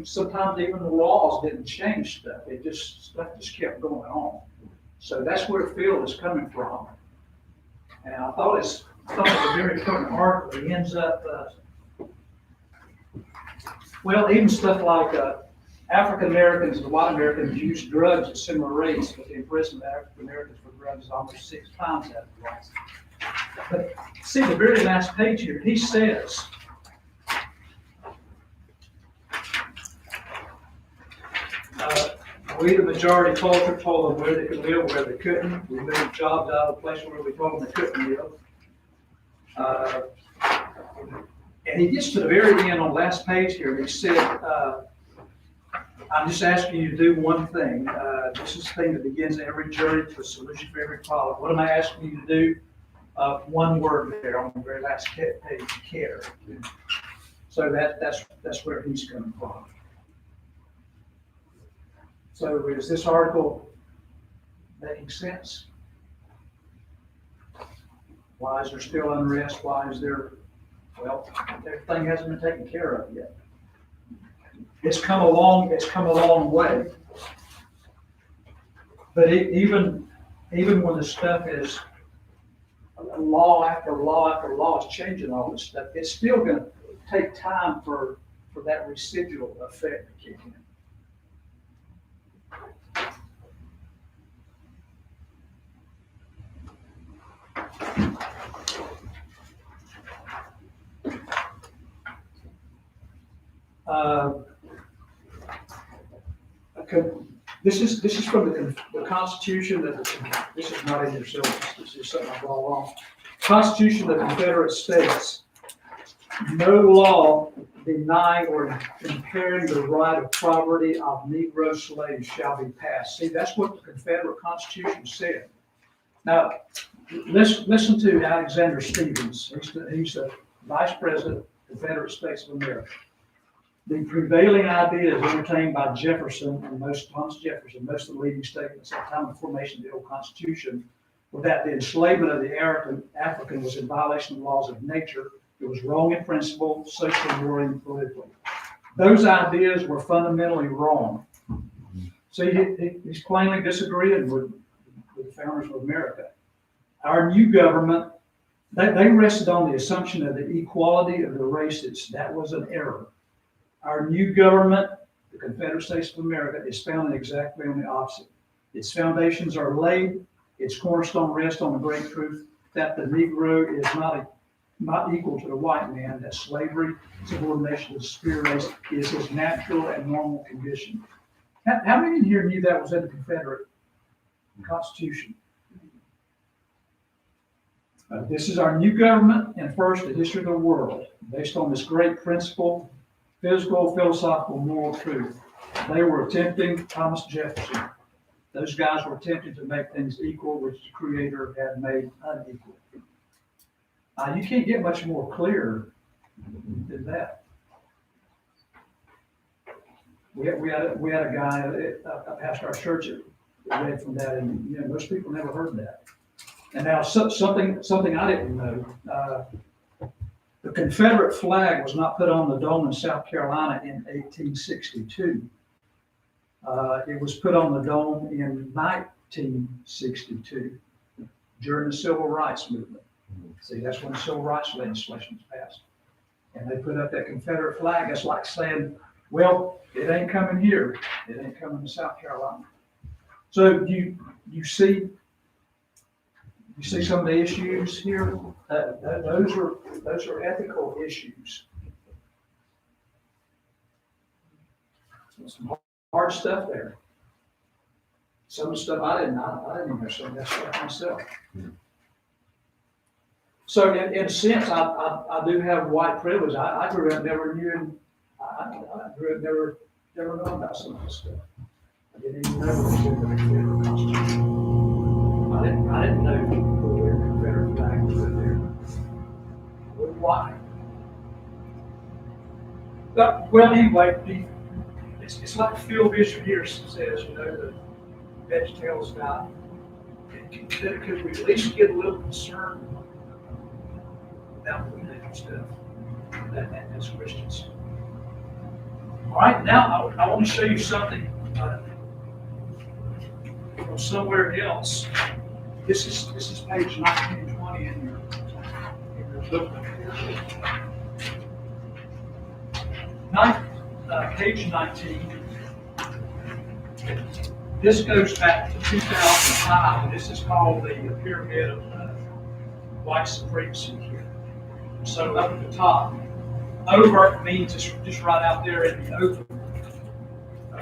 sometimes even the laws didn't change stuff. Stuff just kept going on. So that's where the field is coming from. And I thought it was a very important article. It ends up, even stuff like African Americans and white Americans use drugs at similar rates, but the imprisonment of African Americans for drugs is almost 6 times that of whites. But see the very last page here, he says, we, the majority culture, told them where they could live, where they couldn't. We moved jobs out of the place where we told them they couldn't live. And he gets to the very end on the last page here, and he said, I'm just asking you to do one thing. This is the thing that begins every journey to a solution for every problem. What am I asking you to do? One word there on the very last page, care. So that's where he's coming from. So is this article making sense? Why is there still unrest? Why is there, everything hasn't been taken care of yet. It's come a long way. But even when the stuff is law after law after law is changing all this stuff, it's still going to take time for that residual effect to kick in. This is from the Constitution this is not in your syllabus. This is something I brought along. Constitution of the Confederate States. No law denying or impairing the right of property of Negro slaves shall be passed. See, that's what the Confederate Constitution said. Now, listen to Alexander Stephens. He's the Vice President of the Confederate States of America. The prevailing ideas entertained by Jefferson and Thomas Jefferson, most of the leading statements at the time of the formation of the old Constitution, were that the enslavement of the African was in violation of the laws of nature. It was wrong in principle, socially, morally, and politically. Those ideas were fundamentally wrong. So he's plainly disagreeing with the founders of America. Our new government, they rested on the assumption of the equality of the races. That was an error. Our new government, the Confederate States of America, is founded exactly on the opposite. Its foundations are laid, its cornerstone rests on the great truth that the Negro is not equal to the white man, that slavery, subordination to the superior race is his natural and normal condition. How many in here knew that was in the Confederate Constitution? This is our new government and first the history of the world, based on this great principle, physical, philosophical, moral truth. They were attempting, Thomas Jefferson, those guys were attempting to make things equal, which the Creator had made unequal. You can't get much more clear than that. We had a guy, a pastor at our church that read from that, and most people never heard that. And now something I didn't know. The Confederate flag was not put on the dome in South Carolina in 1862. It was put on the dome in 1962 during the Civil Rights Movement. See, that's when the Civil Rights legislation was passed. And they put up that Confederate flag. That's like saying, well, it ain't coming here. It ain't coming to South Carolina. So you see some of the issues here? Those are ethical issues. Some hard stuff there. Some of the stuff I didn't even know some of that stuff myself. So in a sense, I do have white privilege. I grew up never knew, I grew up never known about some of this stuff. I didn't even know it was in the Confederate Constitution. I didn't know the Confederate flag was in there. Why? Well, anyway, it's like Phil Bishop here says, the VeggieTales guy. could we at least get a little concerned about the stuff that as Christians? All right, now I want to show you something from somewhere else. This is page 19 and 20 in your booklet. Page 19. This goes back to 2005. This is called the pyramid of white supremacy here. So up at the top, overt means just right out there in the open.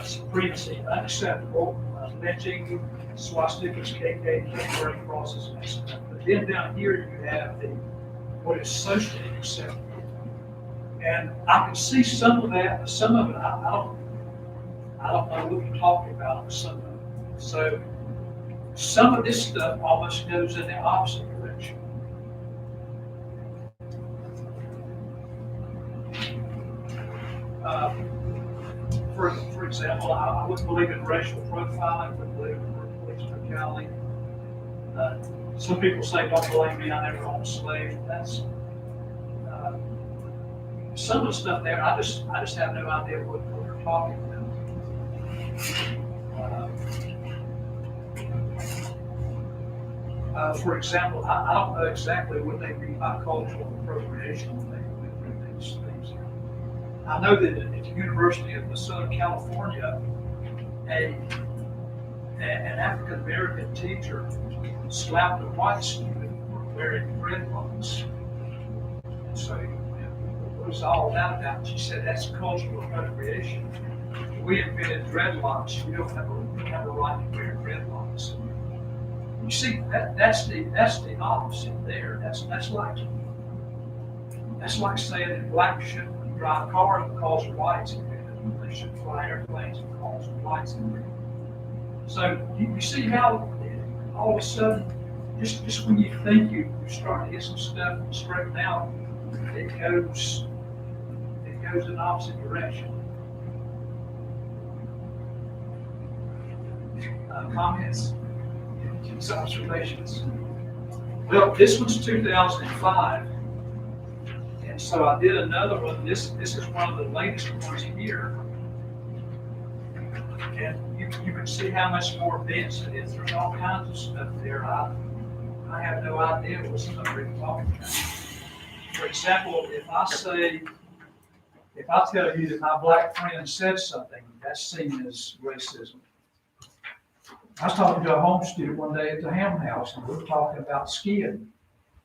Supremacy, unacceptable, lynching, swastikas, KKK, burning crosses, and stuff. But then down here you have what is socially acceptable. And I can see some of that, some of it, I don't know what you're talking about, some of it. So some of this stuff almost goes in the opposite direction. For example, I wouldn't believe in racial profiling, I wouldn't believe in police brutality. Some people say, don't blame me, I never owned a slave. That's some of the stuff there, I just have no idea what they're talking about. For example, I don't know exactly what they mean by cultural appropriation when they do these things. I know that at the University of Southern California, an African American teacher slapped a white student for wearing dreadlocks. So, what was all that about? She said that's cultural appropriation. We invented dreadlocks. You don't have a right to wear dreadlocks. You see, that's the opposite there. That's like saying that blacks shouldn't drive cars because whites invented them. They shouldn't fly airplanes because whites invented them. So you see how all of a sudden, just when you think you're starting to get some stuff straightened out, it goes in the opposite direction. Comments? Observations? Well, this one's 2005, and so I did another one. This is one of the latest ones here, and you can see how much more dense it is. There's all kinds of stuff there. I have no idea what some of them are talking about. For example, if I tell you that my black friend said something, that's seen as racism. I was talking to a home student one day at the Ham House, and we were talking about skiing.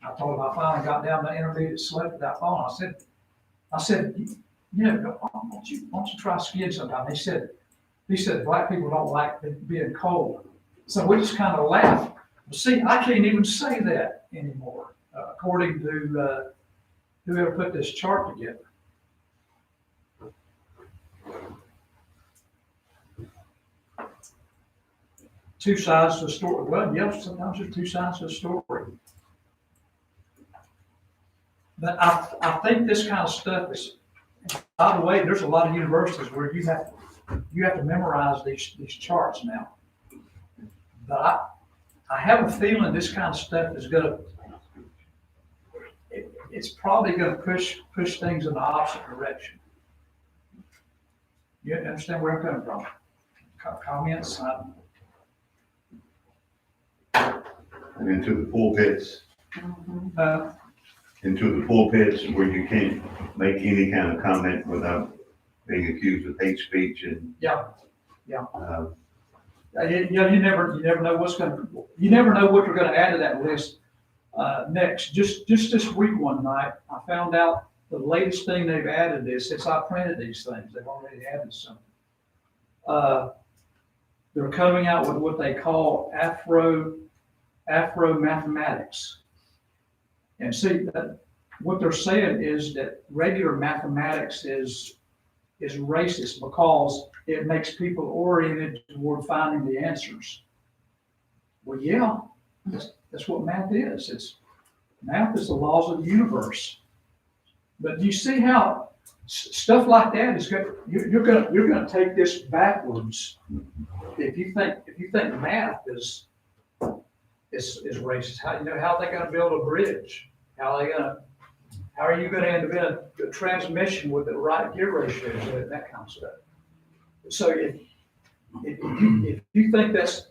I told him I finally got down to intermediate slope with that phone. I said, why don't you try skiing sometime? He said, black people don't like being cold. So we just kind of laughed. Well, see, I can't even say that anymore, according to whoever put this chart together. Two sides to the story. Well, yeah, sometimes there's two sides to the story. But I think this kind of stuff is, by the way, there's a lot of universities where you have to memorize these charts now. But I have a feeling this kind of stuff is it's probably gonna push things in the opposite direction. You understand where I'm coming from? Comments? And into the pulpits, where you can't make any kind of comment without being accused of hate speech and. Yeah. You never know you never know what you're gonna add to that list. Next, just this week one night, I found out the latest thing they've added is, since I printed these things, they've already added something. They're coming out with what they call Afro mathematics. And see, what they're saying is that regular mathematics is racist because it makes people oriented toward finding the answers. Well, yeah, that's what math is. Math is the laws of the universe. But you see how stuff like that is good. You're gonna take this backwards if you think math is racist. How, how are they gonna build a bridge? How are you gonna invent a transmission with the right gear ratios and that kind of stuff? So if you think that's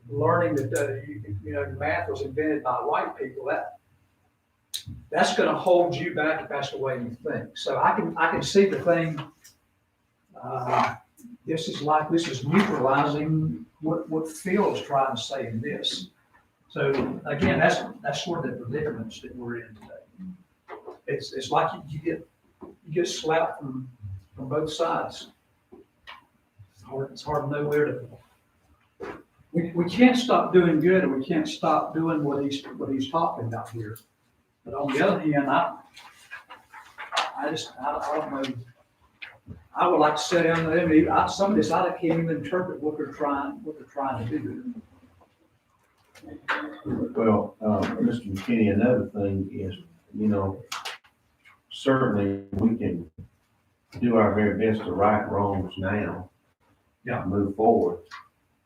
learning that, math was invented by white people, that's gonna hold you back if that's the way you think. So I can see the thing, this is neutralizing what Phil is trying to say in this. So again, that's sort of the predicaments that we're in today. It's like you get slapped from both sides. It's hard to know where to. We can't stop doing good, and we can't stop doing what he's talking about here. But on the other hand, I don't know. I would like to sit down with them. Some of this I can't even interpret what they're trying to do. Well, Mr. McKinney, another thing is, certainly we can do our very best to right wrongs now. Yeah. Move forward.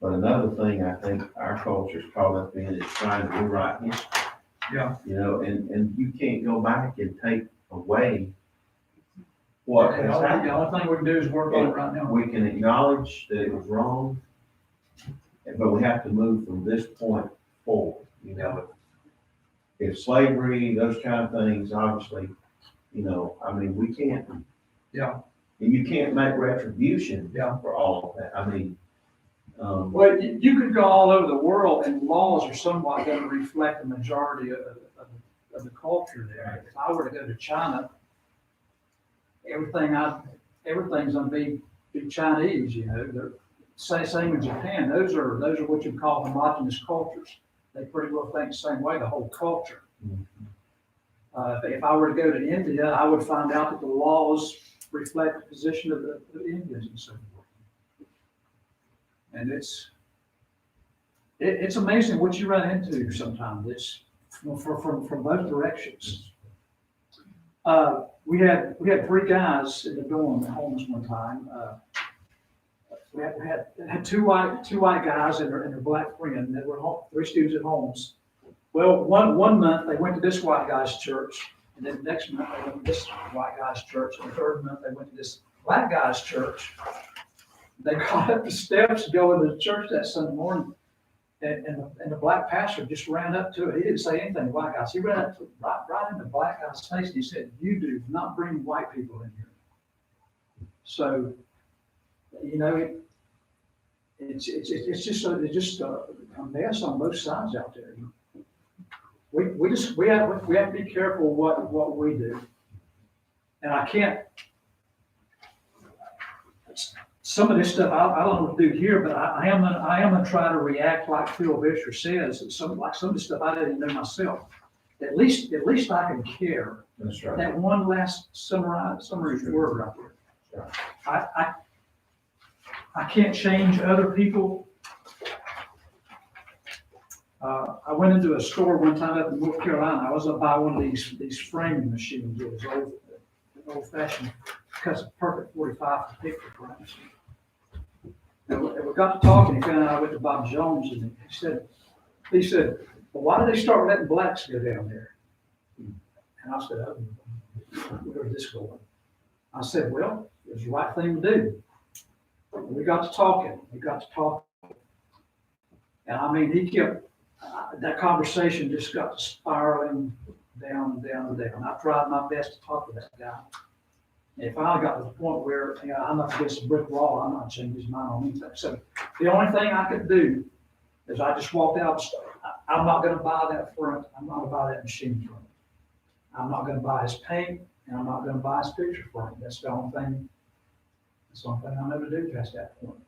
But another thing I think our culture's caught up in is trying to rewrite history. Yeah. And you can't go back and take away what has happened. The only thing we can do is work on it right now. We can acknowledge that it was wrong, but we have to move from this point forward, If slavery, those kind of things, obviously, we can't. Yeah. And you can't make retribution Yeah. for all of that. Well, you could go all over the world, and laws are somewhat going to reflect the majority of the culture there. If I were to go to China, everything's going to be Chinese. They're same in Japan. Those are what you call homogenous cultures. They pretty well think the same way, the whole culture. If I were to go to India, I would find out that the laws reflect the position of the Indians and so forth. And it's amazing what you run into sometimes. It's from both directions. We had 3 guys in the dorm at Holmes one time. We had two white guys and their black friend that were 3 students at Holmes. Well, one month they went to this white guy's church, and then the next month they went to this white guy's church, and the third month they went to this black guy's church. They got up the steps to go into the church that Sunday morning, and the black pastor just ran up to it. He didn't say anything to white guys. He ran up to right in the black guy's face, and he said, "You do not bring white people in here." So, it's just a mess on both sides out there. We have to be careful what we do, and I can't. Some of this stuff I don't know what to do here, but I am gonna try to react like Phil Vischer says. Some of the stuff I didn't know myself. At least I can care. That's right. That one last summary word right there. I can't change other people. I went into a store one time up in North Carolina. I was up by one of these framing machines. It was old fashioned, cuts a perfect 45 for picture frames. And we got to talking. He found out I went to Bob Jones, and he said, "Well, why did they start letting blacks go down there?" And I said, "Oh, where's this going?" I said, "Well, it was the right thing to do." And we got to talking. And he kept, that conversation just got spiraling down and down and down. I tried my best to talk to that guy. And it finally got to the point where, I'm up against a brick wall. I'm not changing his mind on anything. So the only thing I could do is I just walked out. I'm not going to buy that front. I'm not going to buy that machine front. I'm not going to buy his paint, and I'm not going to buy his picture frame. That's the only thing I know to do past that point.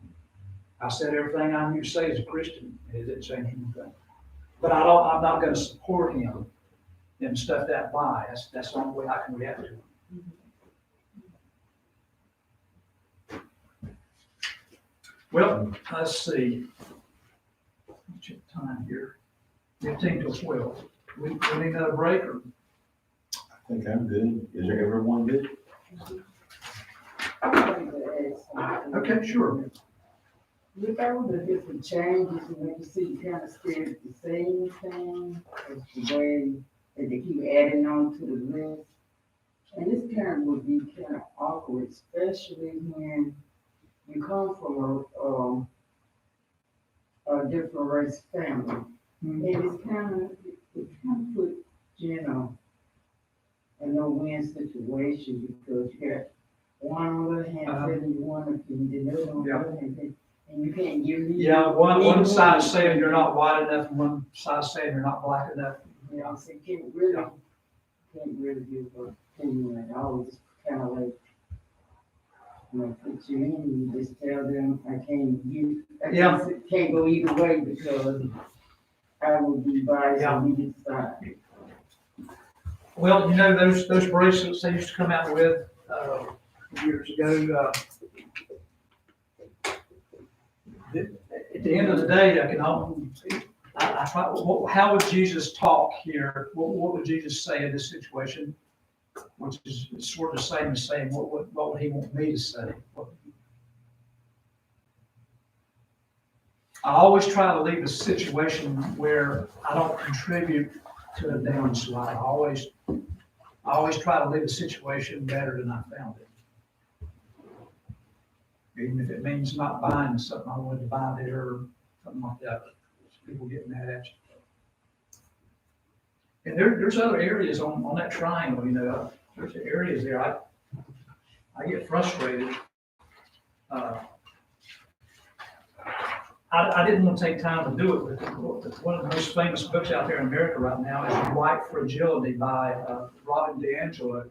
I said everything I knew to say as a Christian, and it didn't change anything. But I'm not going to support him and stuff that by. That's the only way I can react to him. Well, let's see. Check the time here. 15 till 12. We need another break, or? I think I'm good. Is everyone good? Okay, sure. With all the different changes, and like you see, you kind of stay at the same thing, as the way that they keep adding on to the list. And this kind of would be kind of awkward, especially when you come from a different race family. And it kind of put, you know, a no-win situation because you got one on the hand telling you one opinion, the other on the other hand, and you can't give me. Yeah, one side is saying you're not white enough, and one side is saying you're not black enough. You know, so you can't really give an opinion at all. It's kind of like, you know, put you in, you just tell them, can't go either way because I will be biased on either side. Well, you know, those bracelets they used to come out with, years ago, at the end of the day, how would Jesus talk here? What would Jesus say in this situation? Which is sort of the same as saying, what would he want me to say? I always try to leave a situation where I don't contribute to a downslide. I always try to leave a situation better than I found it. Even if it means not buying something I wanted to buy there or something like that. People get mad at you. And there's other areas on that triangle, you know, there's areas there I get frustrated. I didn't want to take time to do it, but one of the most famous books out there in America right now is White Fragility by Robin DiAngelo.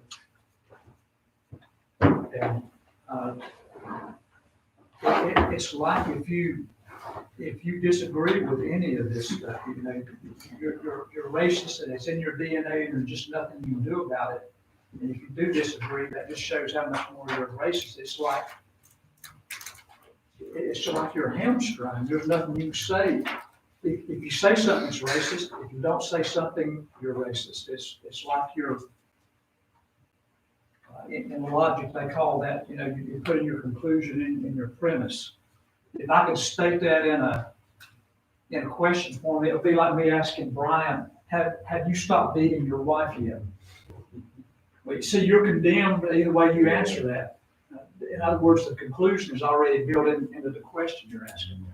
And it's like if you disagree with any of this stuff, you know, you're racist and it's in your DNA and there's just nothing you can do about it. And if you do disagree, that just shows how much more you're racist. It's like you're hamstrung. There's nothing you can say. If you say something that's racist, if you don't say something, you're racist. It's like you're in logic, they call that, you know, you put in your conclusion in your premise. If I could state that in a question form, it would be like me asking Brian, have you stopped beating your wife yet? Well, you see, you're condemned either way you answer that. In other words, the conclusion is already built into the question you're asking.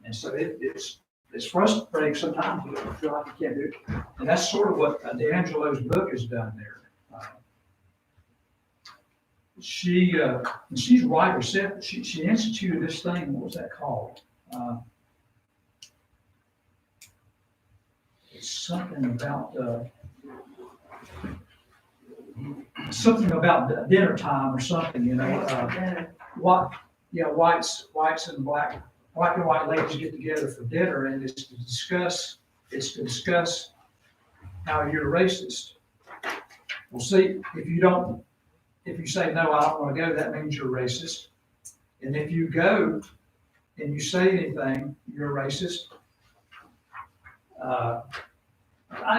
And so it's frustrating sometimes. You feel like you can't do it. And that's sort of what DiAngelo's book has done there. She's right herself. She instituted this thing. What was that called? It's something about dinner time or something. You know, whites and black and white ladies get together for dinner, and it's to discuss how you're racist. Well, see, if you say, no, I don't want to go, that means you're racist. And if you go and you say anything, you're racist.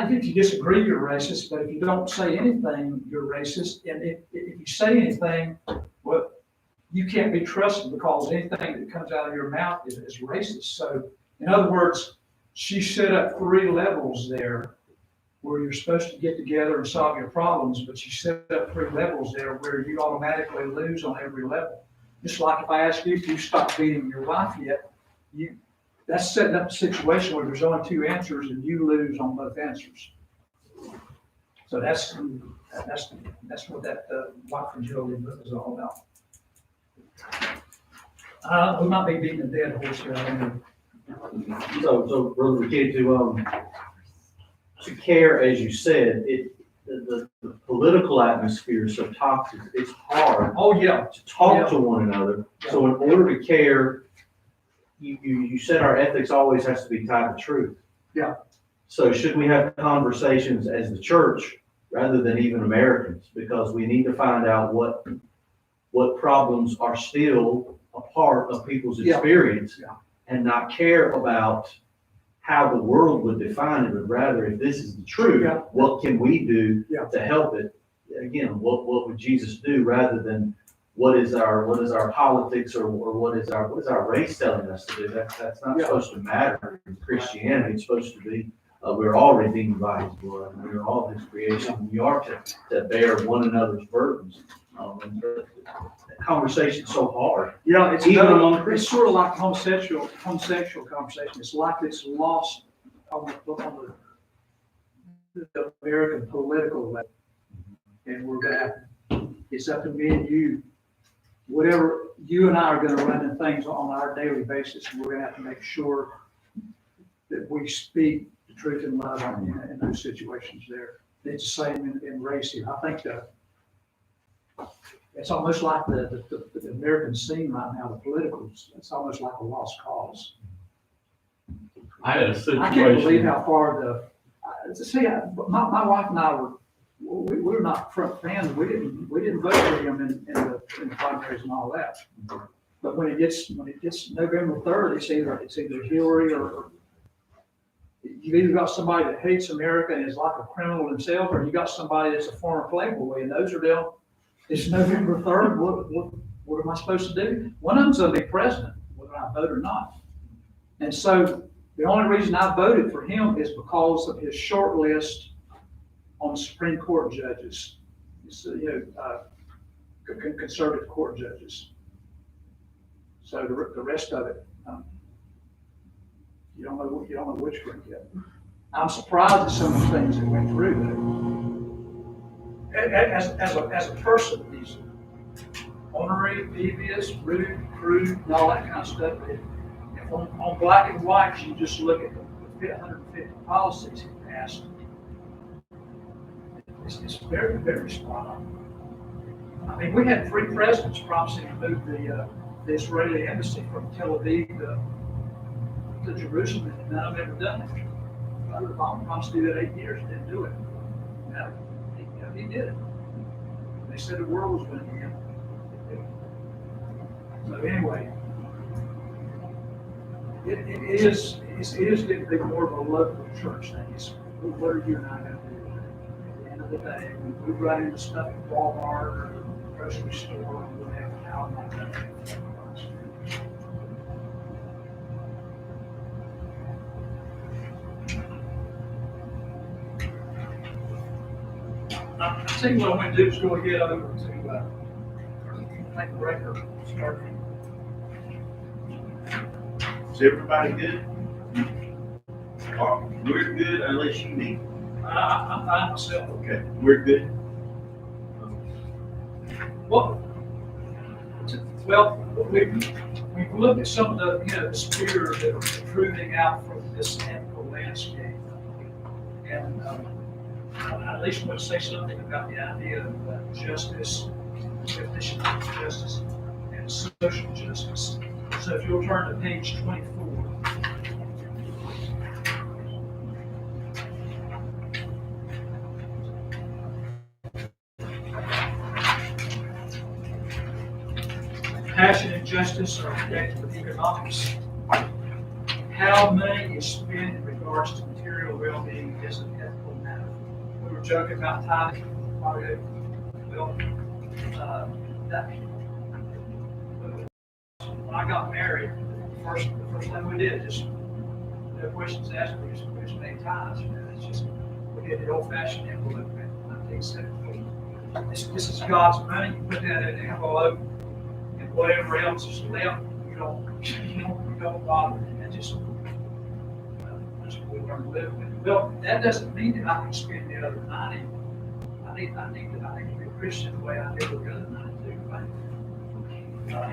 If you disagree, you're racist, but if you don't say anything, you're racist. And if you say anything, well, you can't be trusted because anything that comes out of your mouth is racist. So, in other words, she set up 3 levels there where you're supposed to get together and solve your problems, but you set up 3 levels there where you automatically lose on every level. Just like if I ask you if you stopped beating your wife yet, that's setting up a situation where there's only 2 answers and you lose on both answers. So that's what that White Fragility book is all about. We might be beating a dead horse here. I don't know. So Brother Kid, to care, as you said, the political atmosphere is so toxic, it's hard to talk to one another. Yeah. So in order to care, you said our ethics always has to be tied to truth. Yeah. So should we have conversations as the church rather than even Americans? Because we need to find out what problems are still a part of people's experience and not care about how the world would define it, but rather if this is the truth, what can we do to help it? Again, what would Jesus do rather than what is our politics or what is our race telling us to do? That's not supposed to matter in Christianity. It's supposed to be, we're all redeemed by his blood, and we're all his creation. We are to bear one another's burdens. And the conversation's so hard. Yeah, it's Even among it's Christians. sort of like homosexual conversation. It's like it's lost on the American political level. And we're gonna have, it's up to me and you, whatever you and I are gonna run in things on our daily basis, and we're gonna have to make sure that we speak the truth and love in those situations there. It's the same in race here. I think it's almost like the American scene right now, the politicals, it's almost like a lost cause. I had a I can't believe situation, how far my wife and I we were not front fans. We didn't vote for him in the primaries and all that. But when it gets November 3rd, it's either Hillary or you've either got somebody that hates America and is like a criminal themselves, or you got somebody that's a former playboy, and those are them. It's November 3rd. What am I supposed to do? One of them's going to be president, whether I vote or not. And so the only reason I voted for him is because of his short list on Supreme Court judges, conservative court judges. So the rest of it, you don't know which group yet. I'm surprised at some of the things that went through though. As a person, he's ornery, devious, rude, crude, and all that kind of stuff. If on black and white, you just look at the 150 policies he passed. It's very, very spot on. I mean, we had 3 presidents promising to move the Israeli embassy from Tel Aviv to Jerusalem, and none of them ever done it. Obama promised to do that 8 years, didn't do it. Now, he did it. They said the world was going to end. So anyway, it is getting big more of a local church thing. It's, what are you and I going to do? At the end of the day, we run into stuff at Walmart or grocery store or whatever. How am I going to do that? I think what I'm going to do is go ahead over to make a record start. Is everybody good? We're good unless you need. I'm fine myself. Okay, we're good. Well, we've looked at some of the spheres that are protruding out from this ethical landscape. And I at least want to say something about the idea of justice, definition of justice, and social justice. So if you'll turn to page 24. Passion and justice are connected with economics. How money is spent in regards to material well-being is an ethical matter. We were joking about tithing. When I got married, the first thing we did, just no questions asked, we just made tithes. It's just, we did the old-fashioned envelope in 1974. This is God's money. You put that in an envelope, and whatever else is left, you don't bother. And just we learn to live with it. Well, that doesn't mean that I can spend the other 90. I need to be a Christian the way I live with the other 92. Right?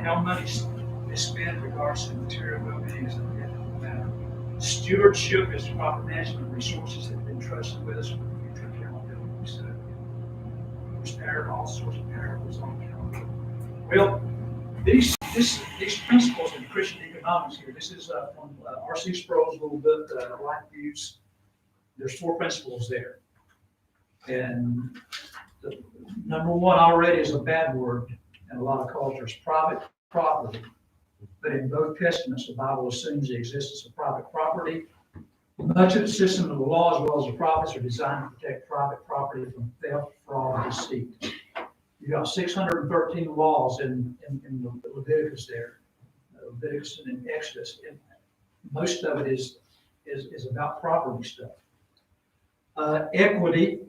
How money is spent in regards to material well-being is an ethical matter. Stewardship is the proper management of resources that have been trusted with us for future accountability. So there's all sorts of parables on accountability. Well, these principles in Christian economics here, this is from R.C. Sproul's little book, Life Views. There's 4 principles there. And the number 1 already is a bad word in a lot of cultures, private property. But in both testaments, the Bible assumes the existence of private property. Much of the system of the law, as well as the prophets, are designed to protect private property from theft, fraud, and deceit. You got 613 laws in Leviticus there, Leviticus and Exodus. And most of it is about property stuff. Equity,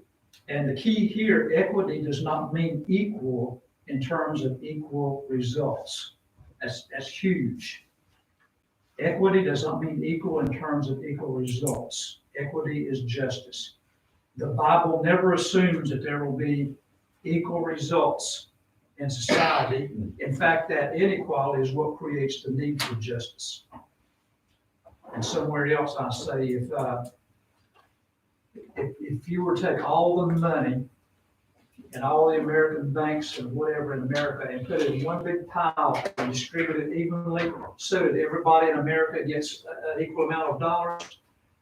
and the key here, equity does not mean equal in terms of equal results. That's huge. Equity does not mean equal in terms of equal results. Equity is justice. The Bible never assumes that there will be equal results in society. In fact, that inequality is what creates the need for justice. And somewhere else I say, if you were to take all the money and all the American banks and whatever in America and put it in one big pile and distribute it evenly so that everybody in America gets an equal amount of dollars,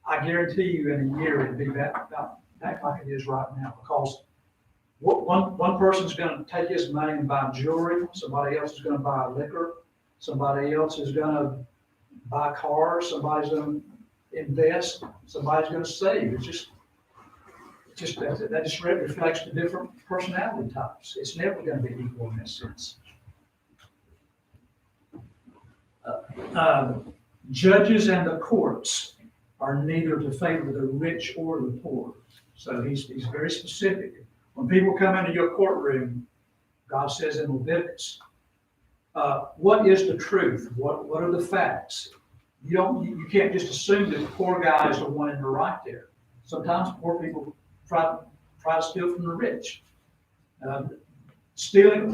I guarantee you in a year it'd be back like it is right now, because one person's gonna take his money and buy jewelry, somebody else is gonna buy liquor, somebody else is gonna buy cars, somebody's gonna invest, somebody's gonna save. That just reflects the different personality types. It's never gonna be equal in that sense. Judges and the courts are neither to favor the rich or the poor. So he's very specific. When people come into your courtroom, God says in Leviticus, what is the truth? What are the facts? You can't just assume that the poor guy is the one in the right there. Sometimes poor people try to steal from the rich. The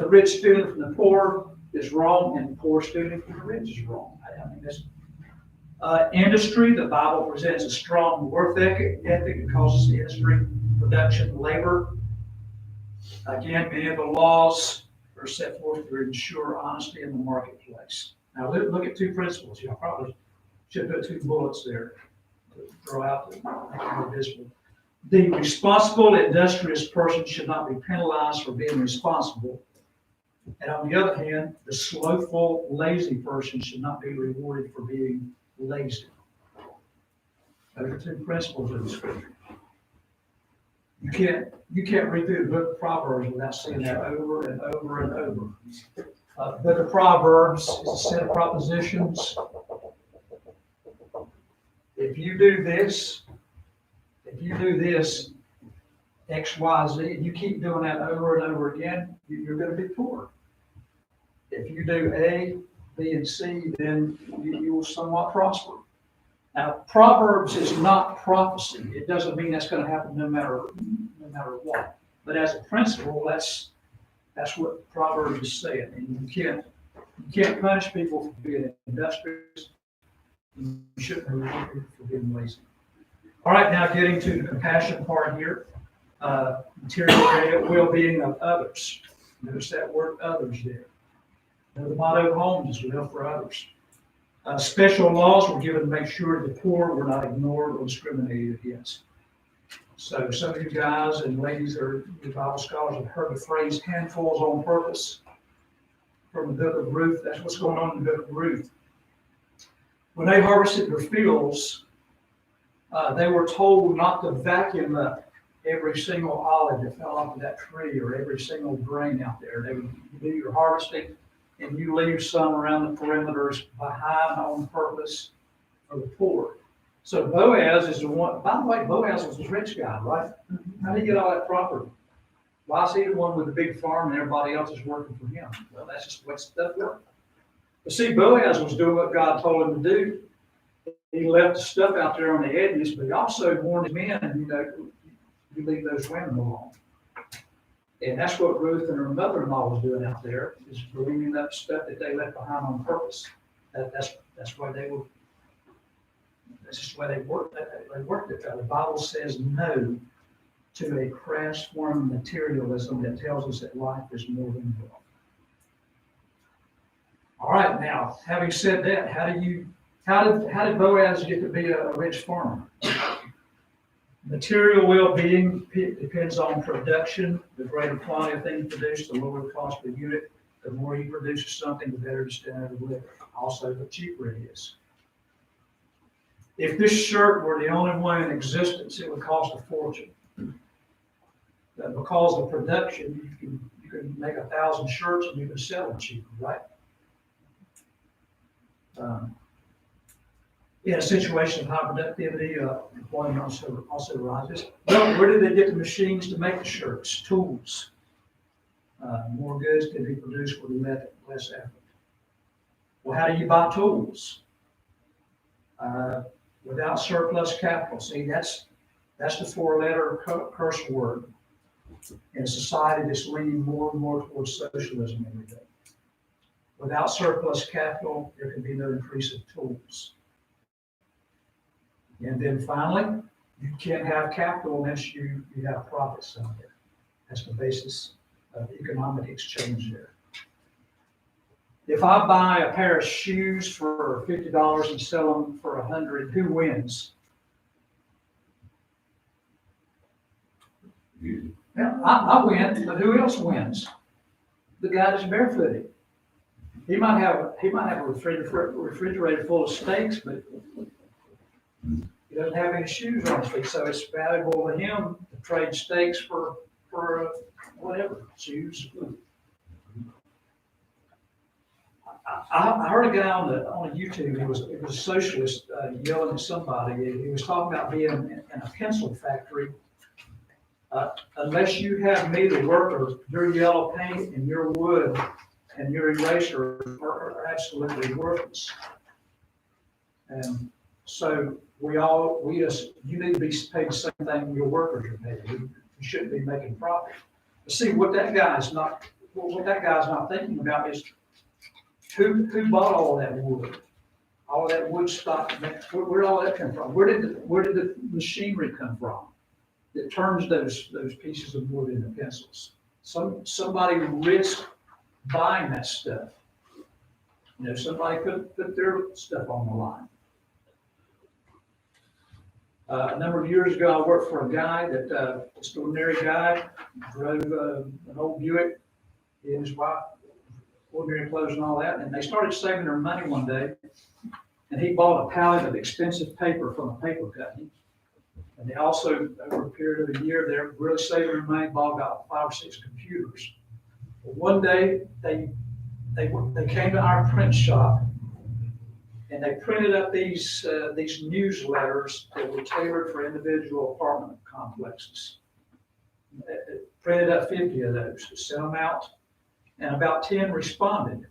rich stealing from the poor is wrong, and the poor stealing from the rich is wrong. I mean, that's industry. The Bible presents a strong work ethic. It causes industry, production, labor. Again, many of the laws are set forth to ensure honesty in the marketplace. Now, look at two principles. I probably should put two bullets there to throw out to make it more visible. The responsible, industrious person should not be penalized for being responsible. And on the other hand, the slothful, lazy person should not be rewarded for being lazy. Those are two principles of the scripture. You can't read through the book of Proverbs without seeing that over and over and over. The book of Proverbs is a set of propositions. If you do this, X, Y, Z, and you keep doing that over and over again, you're going to be poor. If you do A, B, and C, then you will somewhat prosper. Now, Proverbs is not prophecy. It doesn't mean that's going to happen no matter what. But as a principle, that's what Proverbs is saying. And you can't punish people for being industrious. You shouldn't reward people for being lazy. All right, now getting to the compassion part here. Material well-being of others. Notice that word "others" there. The motto of homes is "well for others." Special laws were given to make sure the poor were not ignored or discriminated against. So some of you guys and ladies are Bible scholars have heard the phrase "handfuls on purpose" from the book of Ruth. That's what's going on in the book of Ruth. When they harvested their fields, they were told not to vacuum up every single olive that fell off of that tree or every single grain out there. They would do your harvesting, and you leave some around the perimeters behind on purpose for the poor. So Boaz is the one, by the way, Boaz was a rich guy, right? How did he get all that property? Why is he the one with the big farm and everybody else is working for him? Well, that's just the way stuff works. But see, Boaz was doing what God told him to do. He left the stuff out there on the edges, but he also warned his men, you leave those women alone. And that's what Ruth and her mother-in-law was doing out there, is bringing up stuff that they left behind on purpose. That's why they were. That's just the way they worked. They worked it. The Bible says no to a crass form of materialism that tells us that life is more than wealth. All right, now having said that, how did Boaz get to be a rich farmer? Material well-being depends on production. The greater quantity of things produced, the lower the cost per unit. The more you produce of something, the better the standard of living. Also, the cheaper it is. If this shirt were the only one in existence, it would cost a fortune. But because of production, you You can make 1,000 shirts and you can sell them cheaper, right? In a situation of high productivity, employment also rises. Well, where did they get the machines to make the shirts? Tools. More goods can be produced with less effort. Well, how do you buy tools? Without surplus capital. See, that's the four-letter curse word in a society that's leaning more and more towards socialism every day. Without surplus capital, there can be no increase of tools. And then finally, you can't have capital unless you have profits out there. That's the basis of economic exchange there. If I buy a pair of shoes for $50 and sell them for $100, who wins? You- Yeah, I win, but who else wins? The guy that's barefooted. He might have a refrigerator full of steaks, but he doesn't have any shoes on his feet, so it's valuable to him to trade steaks for whatever, shoes. I heard a guy on YouTube. It was a socialist yelling at somebody. He was talking about being in a pencil factory. Unless you have me, the worker, your yellow paint and your wood and your eraser are absolutely worthless. And so you need to be paid the same thing your workers are paid. You shouldn't be making profit. But see, what that guy's not thinking about is who bought all that wood stock. Where did all that come from? Where did the machinery come from that turns those pieces of wood into pencils? Somebody risked buying that stuff. Somebody put their stuff on the line. A number of years ago, I worked for a guy just an ordinary guy, drove an old Buick, he and his wife, ordinary clothes and all that, and they started saving their money one day, and he bought a pallet of expensive paper from a paper company. And they also, over a period of a year, they're really saving their money, bought about 5 or 6 computers. But one day, they came to our print shop, and they printed up these newsletters that were tailored for individual apartment complexes. They printed up 50 of those, sent them out, and about 10 responded.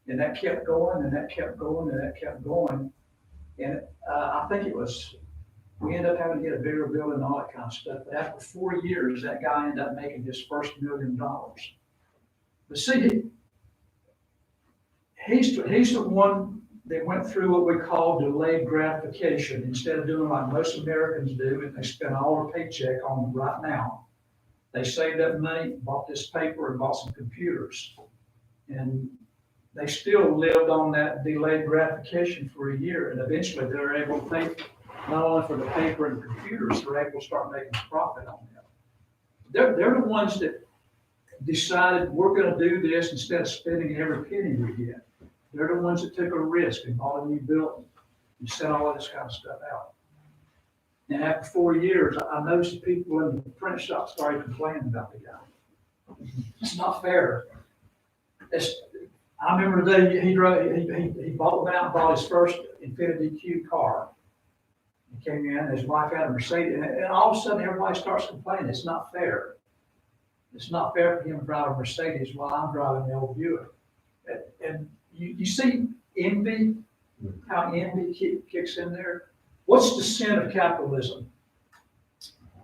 And that kept going, and that kept going, and that kept going. And I think we ended up having to get a bigger building and all that kind of stuff. But after 4 years, that guy ended up making his first $1 million. But see, he's the one that went through what we call delayed gratification. Instead of doing like most Americans do, and they spend all their paycheck on right now, they saved up money, bought this paper, and bought some computers. And they still lived on that delayed gratification for a year. And eventually they're able to pay not only for the paper and the computers, they're able to start making a profit on them. They're the ones that decided we're going to do this instead of spending every penny we get. They're the ones that took a risk and bought a new building and set all of this kind of stuff out. And after 4 years, I noticed the people in the print shop started complaining about the guy. It's not fair. I remember the day he went out and bought his first Infiniti Q car. He came in, his wife had a Mercedes, and all of a sudden everybody starts complaining. It's not fair. It's not fair for him to drive a Mercedes while I'm driving the old Buick. And you see envy, how envy kicks in there. What's the sin of capitalism?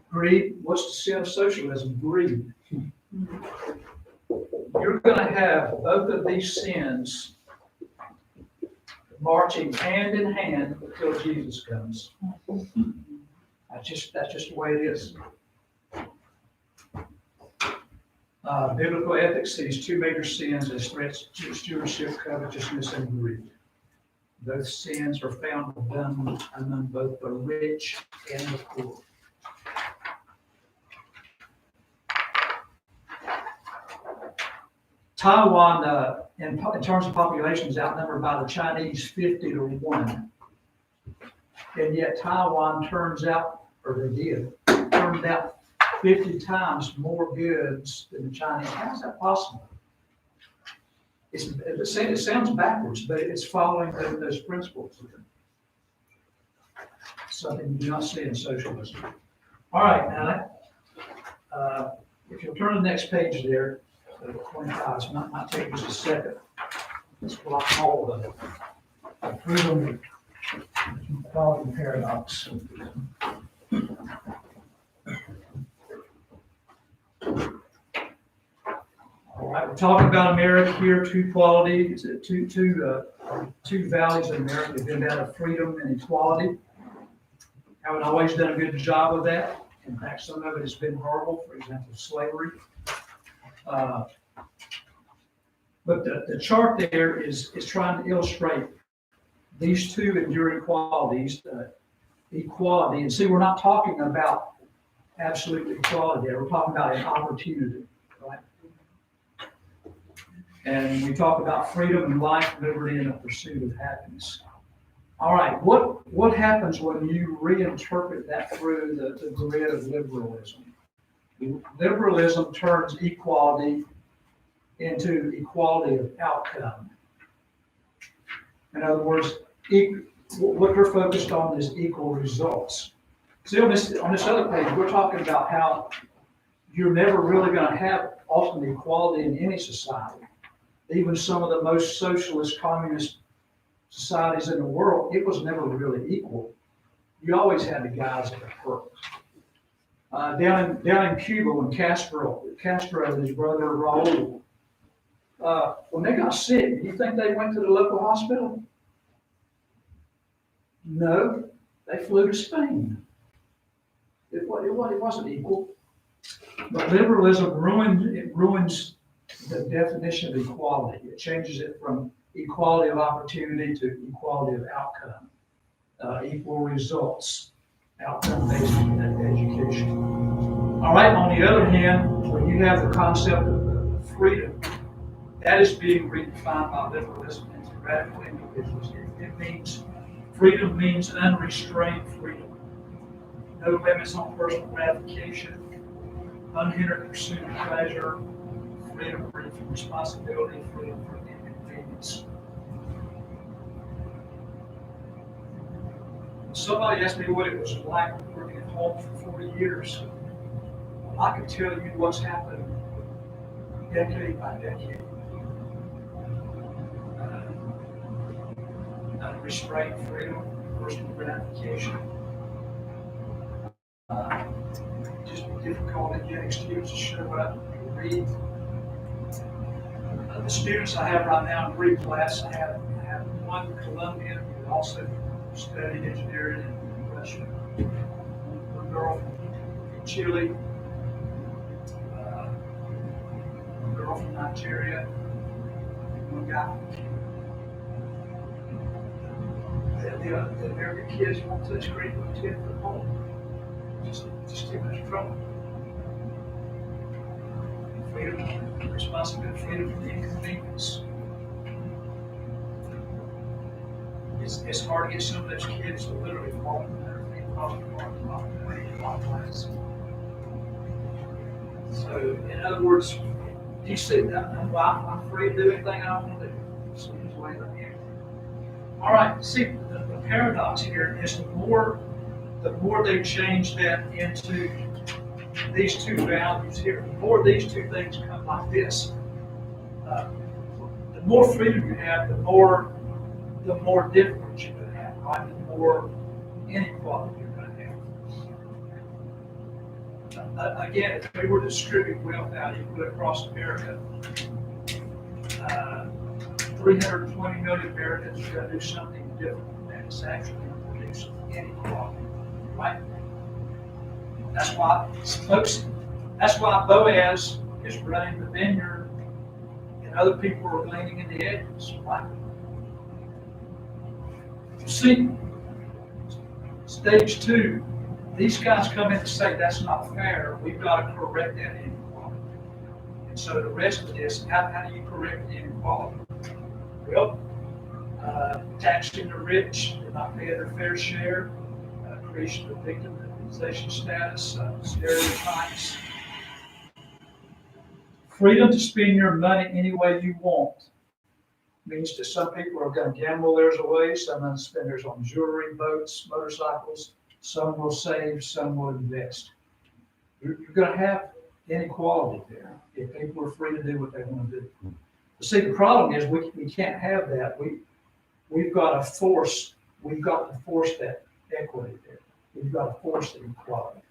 Greed. What's the sin of socialism? Greed. You're going to have both of these sins marching hand in hand until Jesus comes. That's just the way it is. Biblical ethics sees 2 major sins as threats to stewardship, covetousness, and greed. Those sins are found among both the rich and the poor. Taiwan, in terms of population, is outnumbered by the Chinese 50-1. And yet Taiwan turned out 50 times more goods than the Chinese. How is that possible? It sounds backwards, but it's following those principles. Something you do not see in socialism. All right, now, if you'll turn to the next page there, 25, it might take just a second. That's what I call the freedom equality paradox. All right, we're talking about America here, two qualities, two values in America have been that of freedom and equality. Haven't always done a good job of that. In fact, some of it has been horrible, for example, slavery. But the chart there is trying to illustrate these two enduring qualities, equality. And see, we're not talking about absolute equality there. We're talking about an opportunity, right? And we talk about freedom and life, liberty, and the pursuit of happiness. All right, what happens when you reinterpret that through the grid of liberalism? Liberalism turns equality into equality of outcome. In other words, what they're focused on is equal results. See, on this other page, we're talking about how you're never really going to have ultimate equality in any society. Even some of the most socialist, communist societies in the world, it was never really equal. You always had the guys that were hurt. Down in Cuba, when Castro and his brother Raul, when they got sick, do you think they went to the local hospital? No, they flew to Spain. It wasn't equal. But liberalism ruins the definition of equality. It changes it from equality of opportunity to equality of outcome, equal results, outcome-based education. All right, on the other hand, when you have the concept of freedom, that is being redefined by liberalism as radical individualism. It means, freedom means unrestrained freedom. No limits on personal gratification, unhindered pursuit of pleasure, freedom free from responsibility, freedom from inconvenience. Somebody asked me what it was like working at home for 40 years. Well, I can tell you what's happened decade by decade. Unrestrained freedom, personal gratification. Just difficult in getting students to show up and read. The students I have right now in Greek class, I have one Colombian who also studied engineering in Russia, one girl from Chile, one girl from Nigeria, one guy from Cuba. The American kids won't touch grade book 10 for home. Just too much trouble. Freedom, responsibility, freedom from the inconvenience. It's hard to get some of those kids to literally fall in their feet across the clockwise. So, in other words, you see that I'm free to do anything I want to do. So just wait a minute. All right, see, the paradox here is the more they change that into these two values here, the more these two things come like this, the more freedom you have, the more difference you're going to have, right? The more inequality you're going to have. Again, if we were to distribute wealth out equally across America, 320 million Americans are going to do something different than that. It's actually going to produce inequality, right? That's why, folks, that's why Boaz is running the vineyard and other people are gleaning in the edges, right? You see, stage 2, these guys come in and say that's not fair. We've got to correct that inequality. And so the rest of this, how do you correct the inequality? Well, taxing the rich, they're not paying their fair share, creation of victimhood. victimization status, stereotypes. Freedom to spend your money any way you want means that some people are going to gamble theirs away, some will spend theirs on jewelry, boats, motorcycles, some will save, some will invest. You're going to have inequality there if people are free to do what they want to do. But see, the problem is we can't have that. We've got to force that equity there. We've got to force the equality.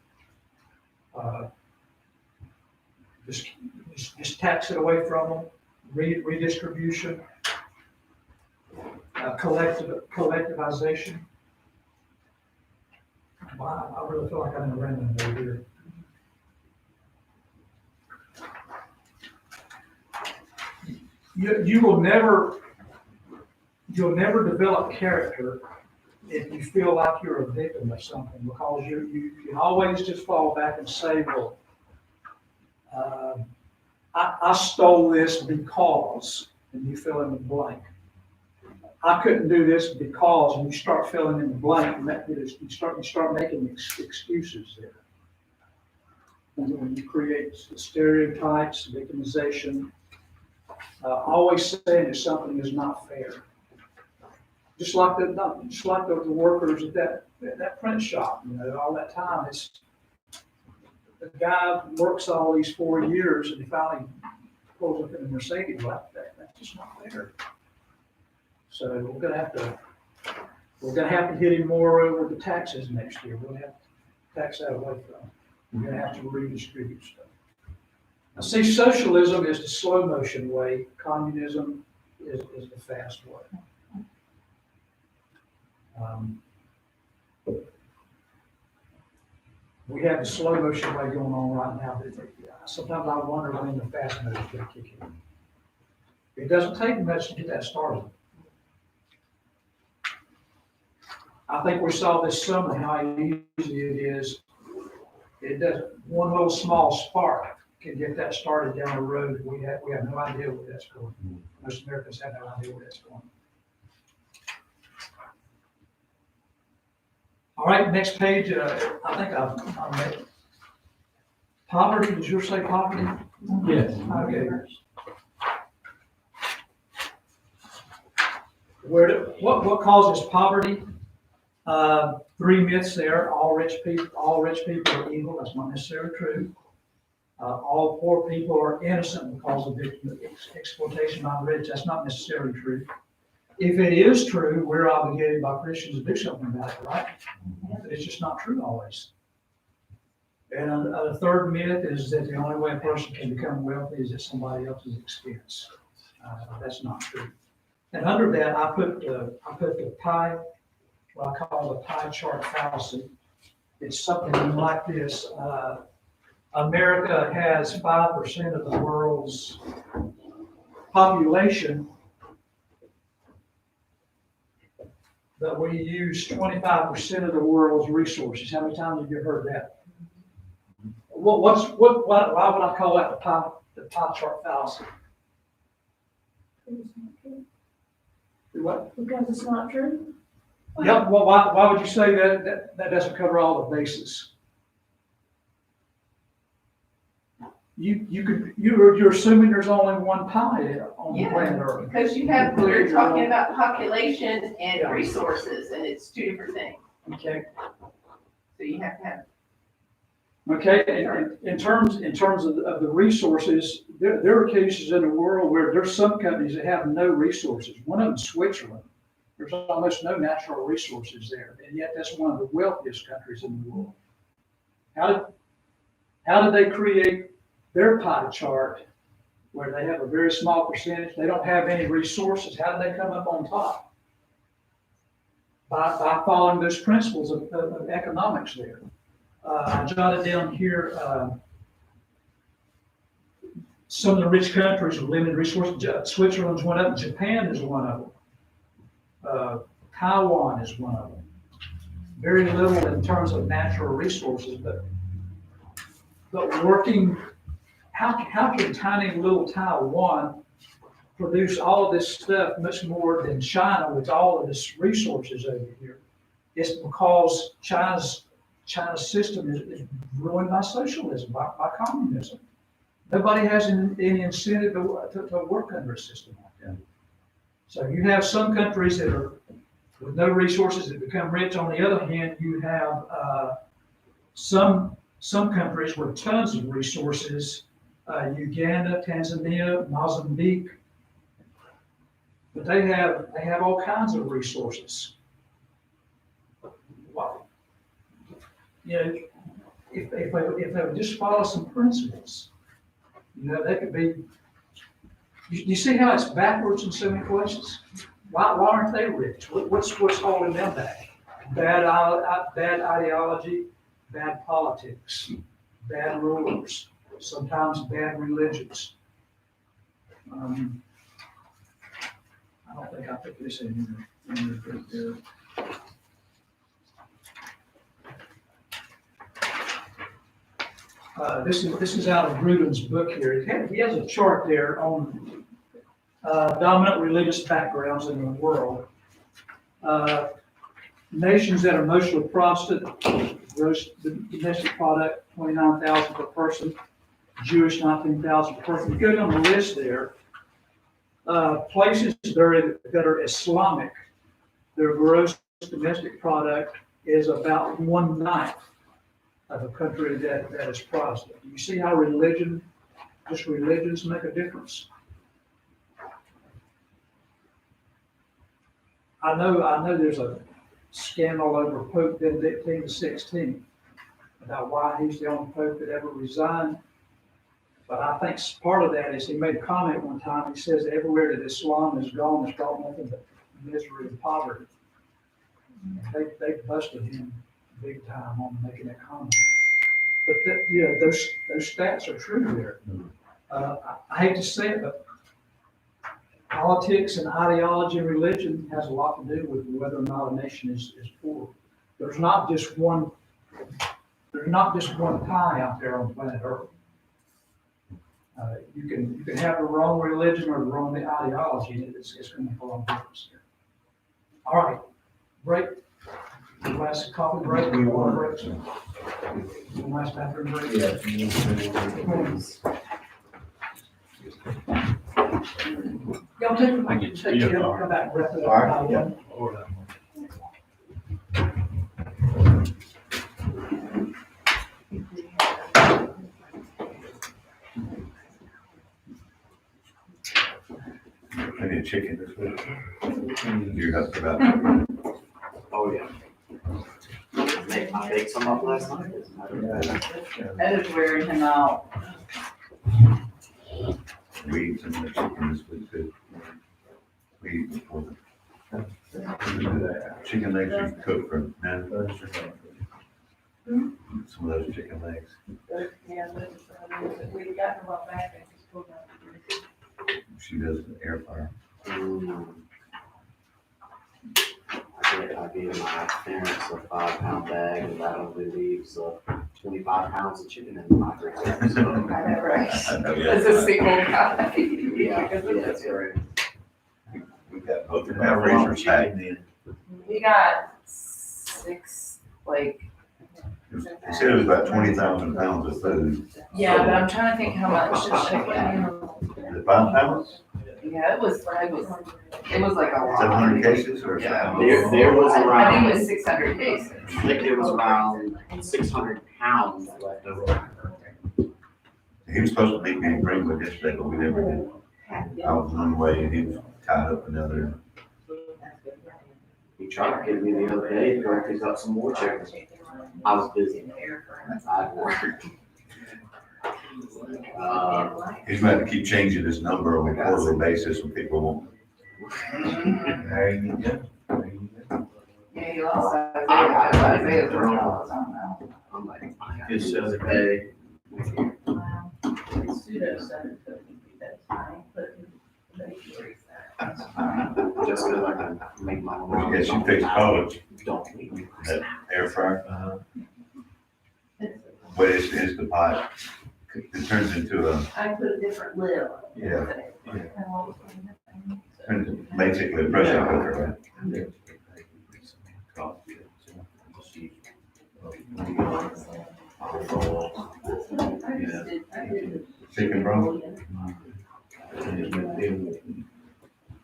Just tax it away from them, redistribution, collectivization. Wow, I really feel like I'm in a random mode here. You'll never develop character if you feel like you're a victim of something, because you can always just fall back and say, well, I stole this because, and you fill in the blank. I couldn't do this because, and you start filling in the blank, and you start making excuses there. And when you create stereotypes, victimization, always saying that something is not fair. Just like the workers at that print shop, all that time, the guy works all these 4 years and he finally pulls up in a Mercedes like that. That's just not fair. So we're gonna have to hit him more with the taxes next year. We're gonna have to tax that away from him. We're gonna have to redistribute stuff. Now, see, socialism is the slow motion way. Communism is the fast way. We have the slow motion way going on right now, but sometimes I wonder when the fast motion is going to kick in. It doesn't take much to get that started. I think we saw this summer how easy it is. It does one little small spark can get that started down the road. We have no idea where that's going. Most Americans have no idea where that's going. All right, next page. I think I've made poverty. Did yours say poverty? Yes. Okay. What causes poverty? 3 myths there. All rich people are evil. That's not necessarily true. All poor people are innocent because of exploitation by the rich. That's not necessarily true. If it is true, we're obligated by Christians to do something about it, right? But it's just not true always. And a third myth is that the only way a person can become wealthy is at somebody else's expense. That's not true. And under that, I put the pie, what I call the pie chart fallacy. It's something like this. America has 5% of the world's population, but we use 25% of the world's resources. How many times have you heard that? Why would I call that the pie chart fallacy? What? Because it's not true? Yeah, well, why would you say that doesn't cover all the bases? You're assuming there's only one pie on the planet Earth. Because you're talking about population and resources, and it's two different things. Okay. So you have to have. Okay, and in terms of the resources, there are cases in the world where there's some countries that have no resources. One of them is Switzerland. There's almost no natural resources there, and yet that's one of the wealthiest countries in the world. How did they create their pie chart where they have a very small percentage? They don't have any resources. How did they come up on top? By following those principles of economics there. I jotted down here some of the rich countries with limited resources. Switzerland's one of them. Japan is one of them. Taiwan is one of them. Very little in terms of natural resources, but working. How can tiny little Taiwan produce all of this stuff much more than China with all of its resources over here? It's because China's China's system is ruined by socialism, by communism. Nobody has any incentive to work under a system like that. So you have some countries that are with no resources that become rich. On the other hand, you have some countries with tons of resources, Uganda, Tanzania, Mozambique, but they have all kinds of resources. Well, you know, if they would just follow some principles, you know, they could be. You see how it's backwards in so many places? Why aren't they rich? What's holding them back? Bad ideology, bad politics, bad rulers, sometimes bad religions. I don't think I put this in the this is out of Gruden's book here. He has a chart there on dominant religious backgrounds in the world. Nations that are mostly Protestant, gross domestic product 29,000 per person, Jewish 19,000 per person. You go down the list there. Places that are Islamic, their gross domestic product is about 1/9 of a country that is Protestant. You see how religions make a difference. I know there's a scandal over Pope Benedict XVI about why he's the only pope that ever resigned. But I think part of that is he made a comment one time. He says everywhere that Islam has gone, it's brought nothing but misery and poverty. They busted him big time on making that comment. But those stats are true there. I hate to say it, but politics and ideology and religion has a lot to do with whether or not a nation is poor. There's not just one pie out there on planet Earth. You can have the wrong religion or the wrong ideology, and it's going to make a lot of difference here. All right, break. Last coffee break. We want break. Last bathroom break. Yeah. Y'all take care. Come back. Wrap it up. All right, yeah. Plenty of chicken this week. You got about. Oh, yeah. I baked some up last night. Ed is wearing him out. We eat some of the chicken this week too. We eat before the chicken legs you cook for now. Some of those chicken legs. She does the air fryer. I gave my parents a 5-pound bag, and that only leaves 25 pounds of chicken in my refrigerator. So, I know, right? Yeah. As a single guy. yeah, that's great. We got both of our freezers packed in. We got 6, like, They said it was about 20,000 pounds of food. yeah, but I'm trying to think how much is chicken. Is it 5 pounds? Yeah, it was like a lot. 700 cases or Yeah, something? there was I think around, it was 600 cases. I think there was around 600 pounds left over. He was supposed to meet me in Greenwood yesterday, but we never did. I was on the way and he was tied up another. He tried to get me the other day to go pick up some more chicken. I was busy. I had work. He's going to have to keep changing his number on a quarterly basis when people won't. There you go. There you go. Yeah, you lost Isaiah for all the time now. I'm like, I got It's this other day. Just because I can make my own. Yeah, she fixed college, Don't need me. that air fryer. Uh-huh. But it's the pot. It turns into a, I put a different lid on it. yeah, basically a pressure cooker, right? Chicken broth?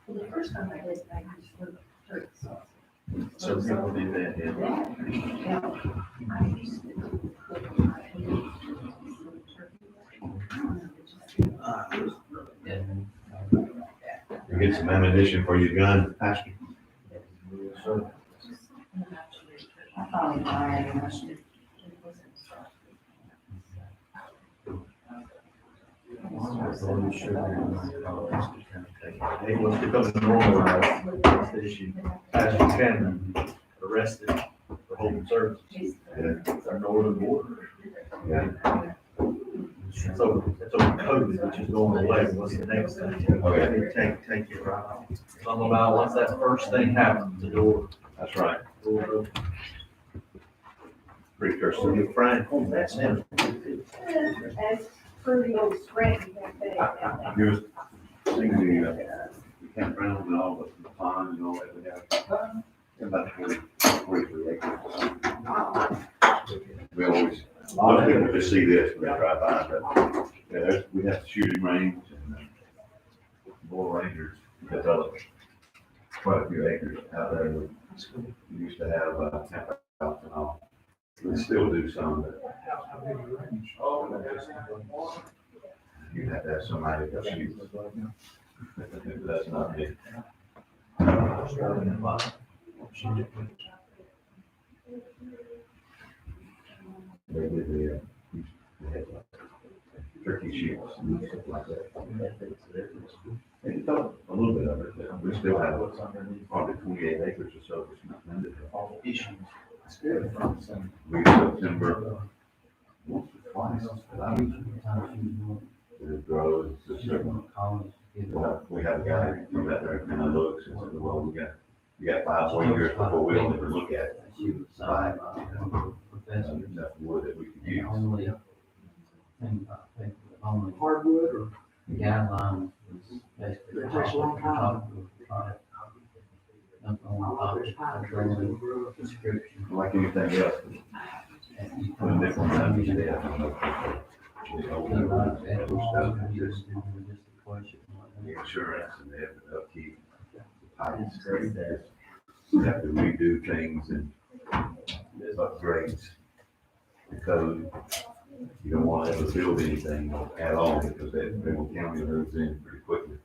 The first time I did, I used turkey sauce. Some people do that, yeah. I used to cook You get some ammunition for your gun, Pastor? I found mine and I should. It was becoming normalized, this issue. Pastor Chandler arrested for holding services. It's our northern border. Yeah. So, it's over COVID, which is going away, what's the next thing? Okay. Take it right off. Something about once that first thing happens, the door. That's right. door opens. Precursor to Frank. Oh, that's him. That's pretty old scrappy back there. You was seeing the campgrounds and all the ponds and all that we have. About 43 acres. We always, a lot of people just see this when they drive by, but yeah, we have shooting range and bull rangers developed quite a few acres out there. We used to have campouts and all. We still do some, but you have to have somebody that shoots. That's not me. They did they had turkey shoots and stuff like that. They developed a little bit of it, but we still have probably 28 acres or so. It's not limited. Issues. We took timber once or twice. It grows to certain. We have a guy from that there kind of looks and says, well, we got 5 more years before we'll even look at it. Five, enough wood that we can use. Hardwood or? The guideline was basically. It takes a long time. Description. Like anything else, when different times you have. The insurance and the upkeep. You have to redo things and upgrades. The code, you don't want to ever build anything at all because they will county moves in pretty quickly.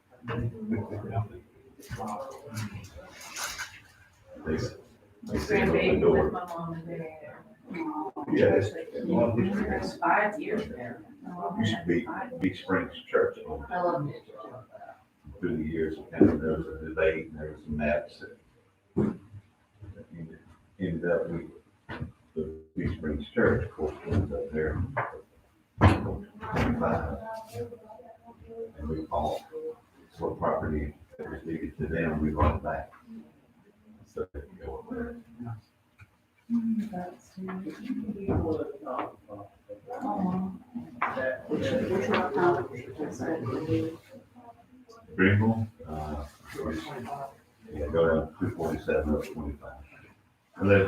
They say open the Grandbaby door. with my mom and dad. Yes. It's 5 years there. Used to be Beach Springs Church on I love it. through the years, kind of there was a debate, and there was some maps that ended up with the Beach Springs Church, of course, ends up there. 25. And we bought what property that was needed to them, we bought it back. So they can go up there. Greenville, yeah, go down 247 up 25. And then,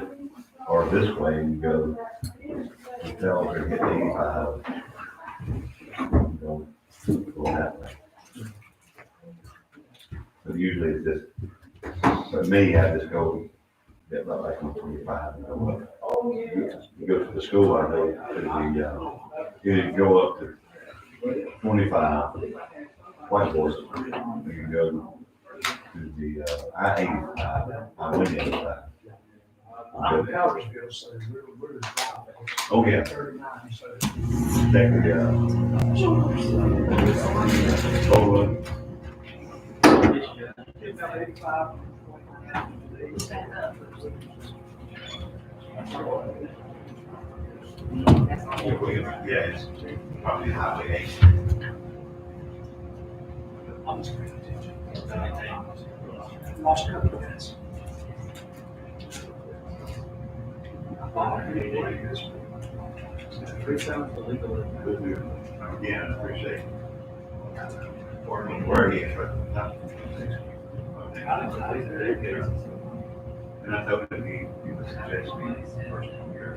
or this way, you go, you tell her to get 85. Go that way. But usually it's just, for me, I just go, get about like 125 and go up. You go to the school, I know, you go up to 25, Whitehorse, you can go to the, I-85, I went the other side. Calversville, so we're the drive. Oh, yeah. 39, so. Exactly, Tola. About 85. Yes, probably Highway 8. I'm just paying attention. Lost couple of minutes. Again, I appreciate it. Where he is, right? And I told him he was suggesting me first year.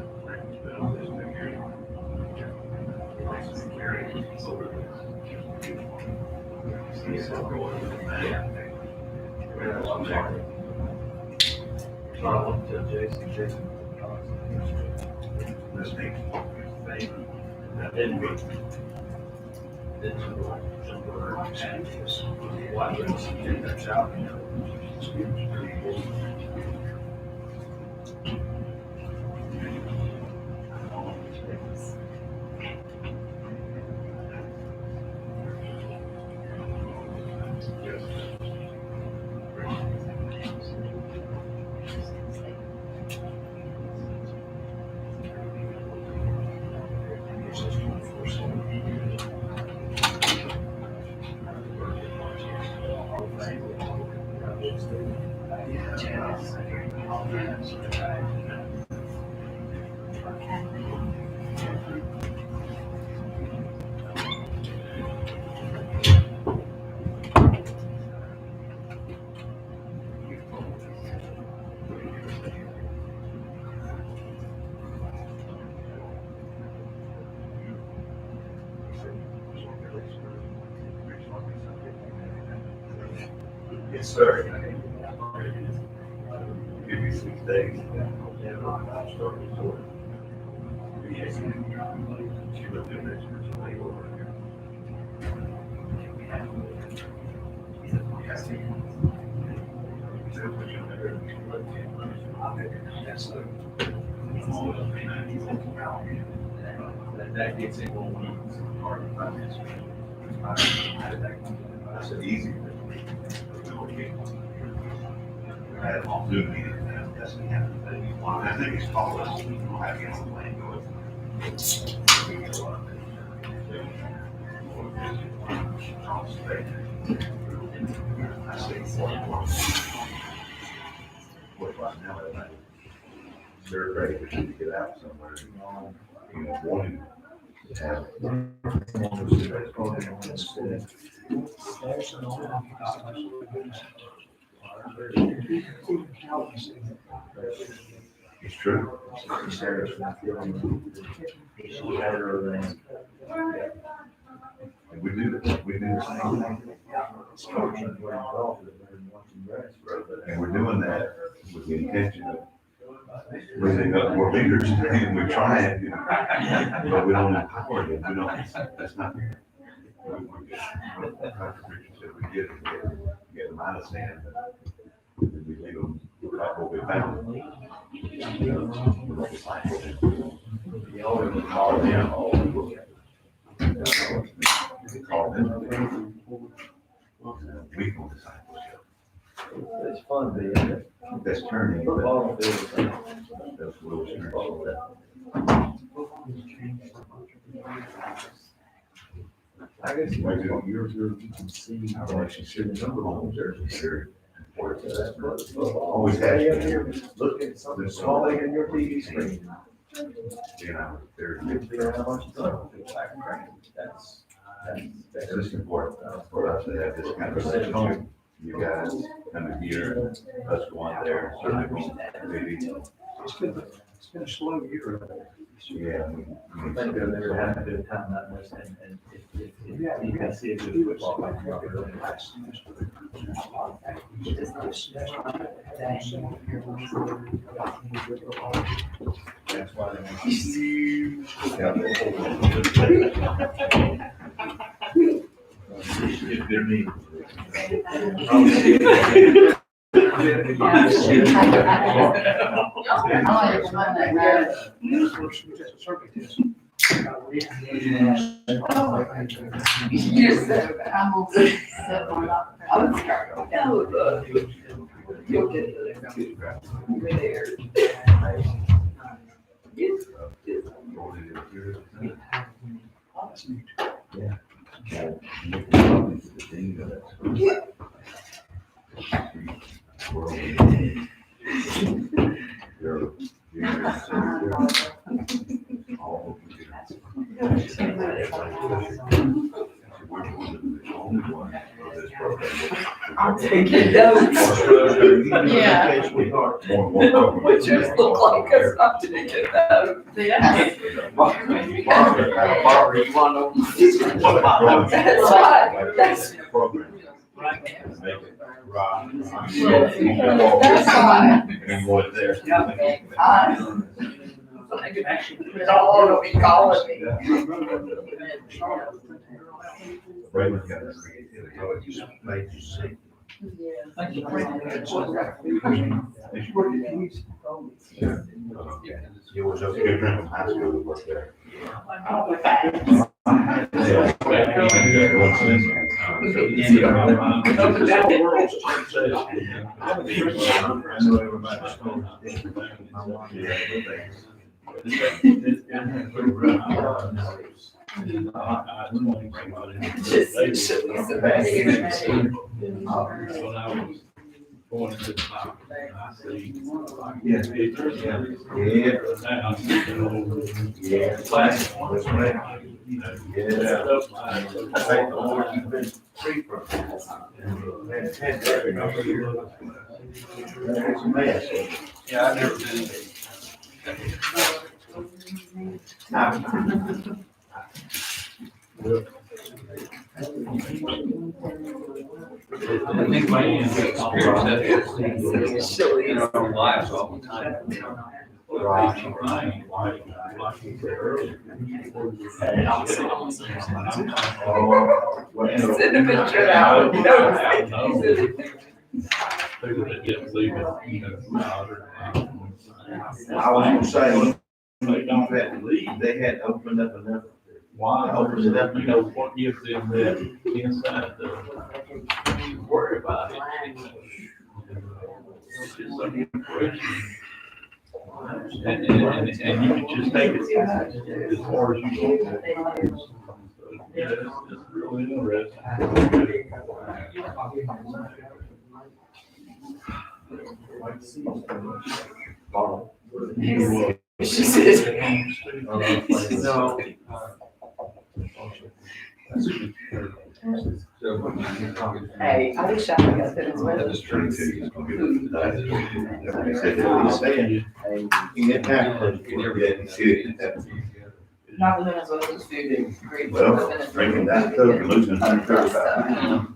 Yes, sir. Give you 6 days. That gets it when we are financial. That's an easy thing. I had a Zoom meeting, and that's the kind of thing. I think it's called us, we don't have to get on the plane, go with. We get a lot of things. I say, what right now, they're ready to get out somewhere, you know, wanting to have. It's true. And we do the same thing. And we're doing that with the intention of raising up more leaders, and we're trying, you know, but we don't empower them, we don't, that's not. We get, contributions that we get them out of sand, and we leave them like what we found. We always call them, we call them weekly discipleship. It's fun, being That's turning, but football that's little spiritual. I guess Like, you can see. our relationship with number homes, there's very important. That's what it's football. Always has been. Look at something small in your TV screen. You know, they're, Figure out how much it's up. That's it's just important for us to have this kind of relationship. You guys come here, us go on there, certainly going, maybe, It's been a slow year. yeah. I think I've never had a good time that much, and if you can see a good football. That's why they. If they're mean. You're so bad. I'm gonna sit on that. I would start. No, look. You'll get it. You're there. Yes, yes. We're the only one of this program. taking notes. Yeah. We just look like us not taking notes. Yeah. Barbara, you want to know? That's right. That's- That's fine. And what there. All will be calling me. Raymond got his creativity, how it just made you see. Thank you. It was a good friend from high school who worked there. Just silly somebody. Going to the top, I see. Yeah. Yeah. Class. You know, Yeah. stuff I like- thank the Lord you've been free from that. It's a mess. Yeah, I never did. I think my experience Silly. in our lives all the time. Right. Like you said earlier. Send a picture out. No. People that get leaving, you know, louder. I was gonna say, they don't have to leave, they had opened up enough. Why open it up, you know, what gives them that inside the, worry about it. It's just like inspiration. And you can just take it as far as you go. Yeah, it's really interesting. She says. No. Hey, I wish I could have been as I well. just turned to you, it's gonna be today. Everybody said He's that. saying, hey, you get time. Not living as well as food. Great. Well, drinking that Coke and losing 135 pounds.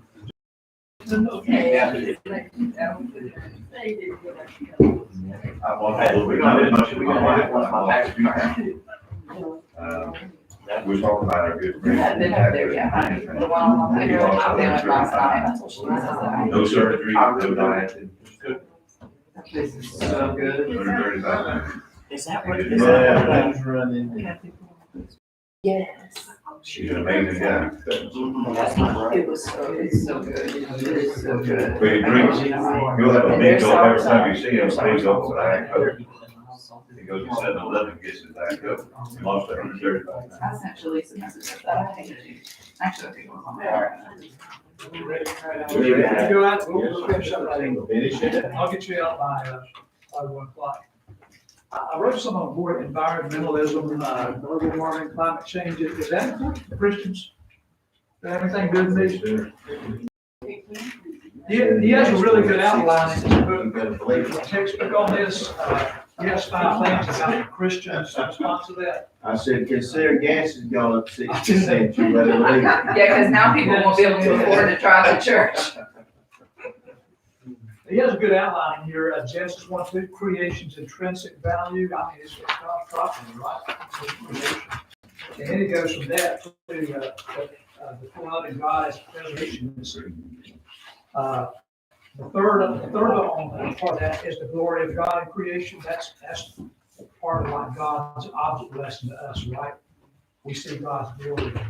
I want a little bit, not as much as my wife, but I want to. We were talking about our good friend. I've been up there, yeah. The one on the video, I went last night, that's what she said. No surgery, no diet. This is so good. 135 pounds. Is that what Good. it is? Yeah, he's running. Yes. She's an amazing guy. That's not right. It was so good. It is so good. When he drinks, you'll have a big gulp every time you see him, big gulp of Diet Coke. He goes to 7-Eleven, gets his Diet Coke. He lost 135 pounds. I sent Jaleesa a message that I hated you. Actually, I think it was on there. Go out, we'll finish up that angle. Finish it. I'll get you out by 1 o'clock. I wrote some on board environmentalism, global warming, climate change. Is that important to Christians? Do you have anything good in these? He has a really good outline in his book. You gotta believe The it. textbook on this, he has 5 things about Christians' response to that. I said, consider gas has gone up 60 cents, you better believe it. Yeah, because now people won't be able to afford to drive to church. He has a good outline here, Genesis 1:2, creation's intrinsic value. I mean, it's God's property, right? And then he goes from that to the flood and God as preservation. The third on part of that is the glory of God in creation. That's part of like God's object lesson to us, right? We see God's glory in that.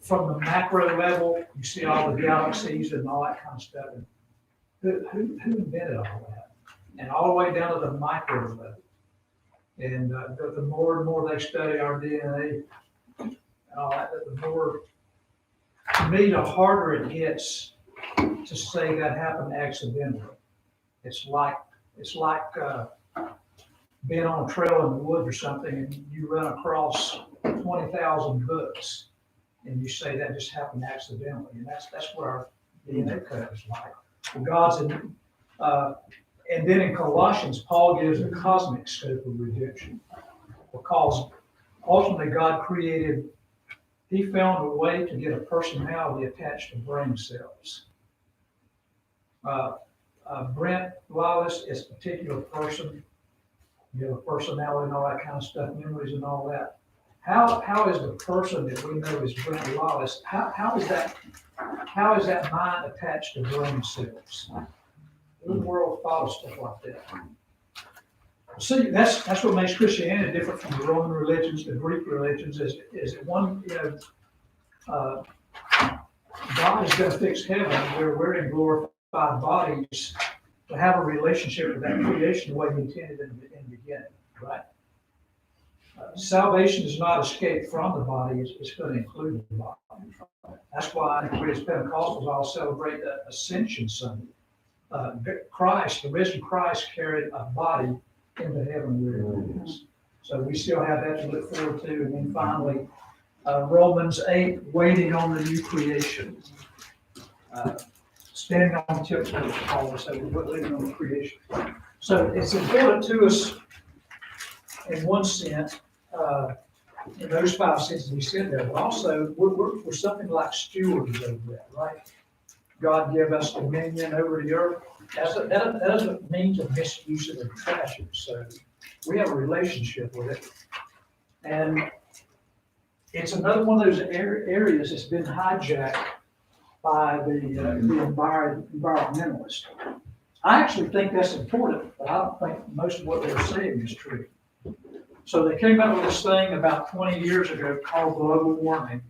From the macro level, you see all the galaxies and all that kind of stuff. And who invented all that? And all the way down to the micro level. And the more and more they study our DNA, and all that, the more, to me, the harder it gets to say that happened accidentally. It's like being on a trail in the woods or something, and you run across 20,000 books, and you say that just happened accidentally. And that's what our DNA code is like. God's in, and then in Colossians, Paul gives a cosmic scope of redemption. Because ultimately God created, he found a way to get a personality attached to brain cells. Brent Wallace is a particular person, you know, personality and all that kind of stuff, memories and all that. How is the person that we know is Brent Wallace, how is that mind attached to brain cells? Who in the world thought of stuff like that? See, that's what makes Christianity different from the Roman religions, the Greek religions, is one, you know, God is gonna fix heaven where we're in glorified bodies to have a relationship with that creation the way he intended in the beginning, right? Salvation is not escape from the body, it's gonna include the body. That's why we as Pentecostals all celebrate the Ascension Sunday. Christ, the risen Christ carried a body into heaven where it is. So we still have that to look forward to. And then finally, Romans 8, waiting on the new creation. Standing on tiptoes, Paul said, we're waiting on the creation. So it's important to us in one sense, in those 5 senses we said there, but also we're something like stewards over that, right? God give us dominion over the earth. That doesn't mean to misuse it or trash it. So we have a relationship with it. And it's another one of those areas that's been hijacked by the environmentalists. I actually think that's important, but I don't think most of what they're saying is true. So they came up with this thing about 20 years ago called global warming.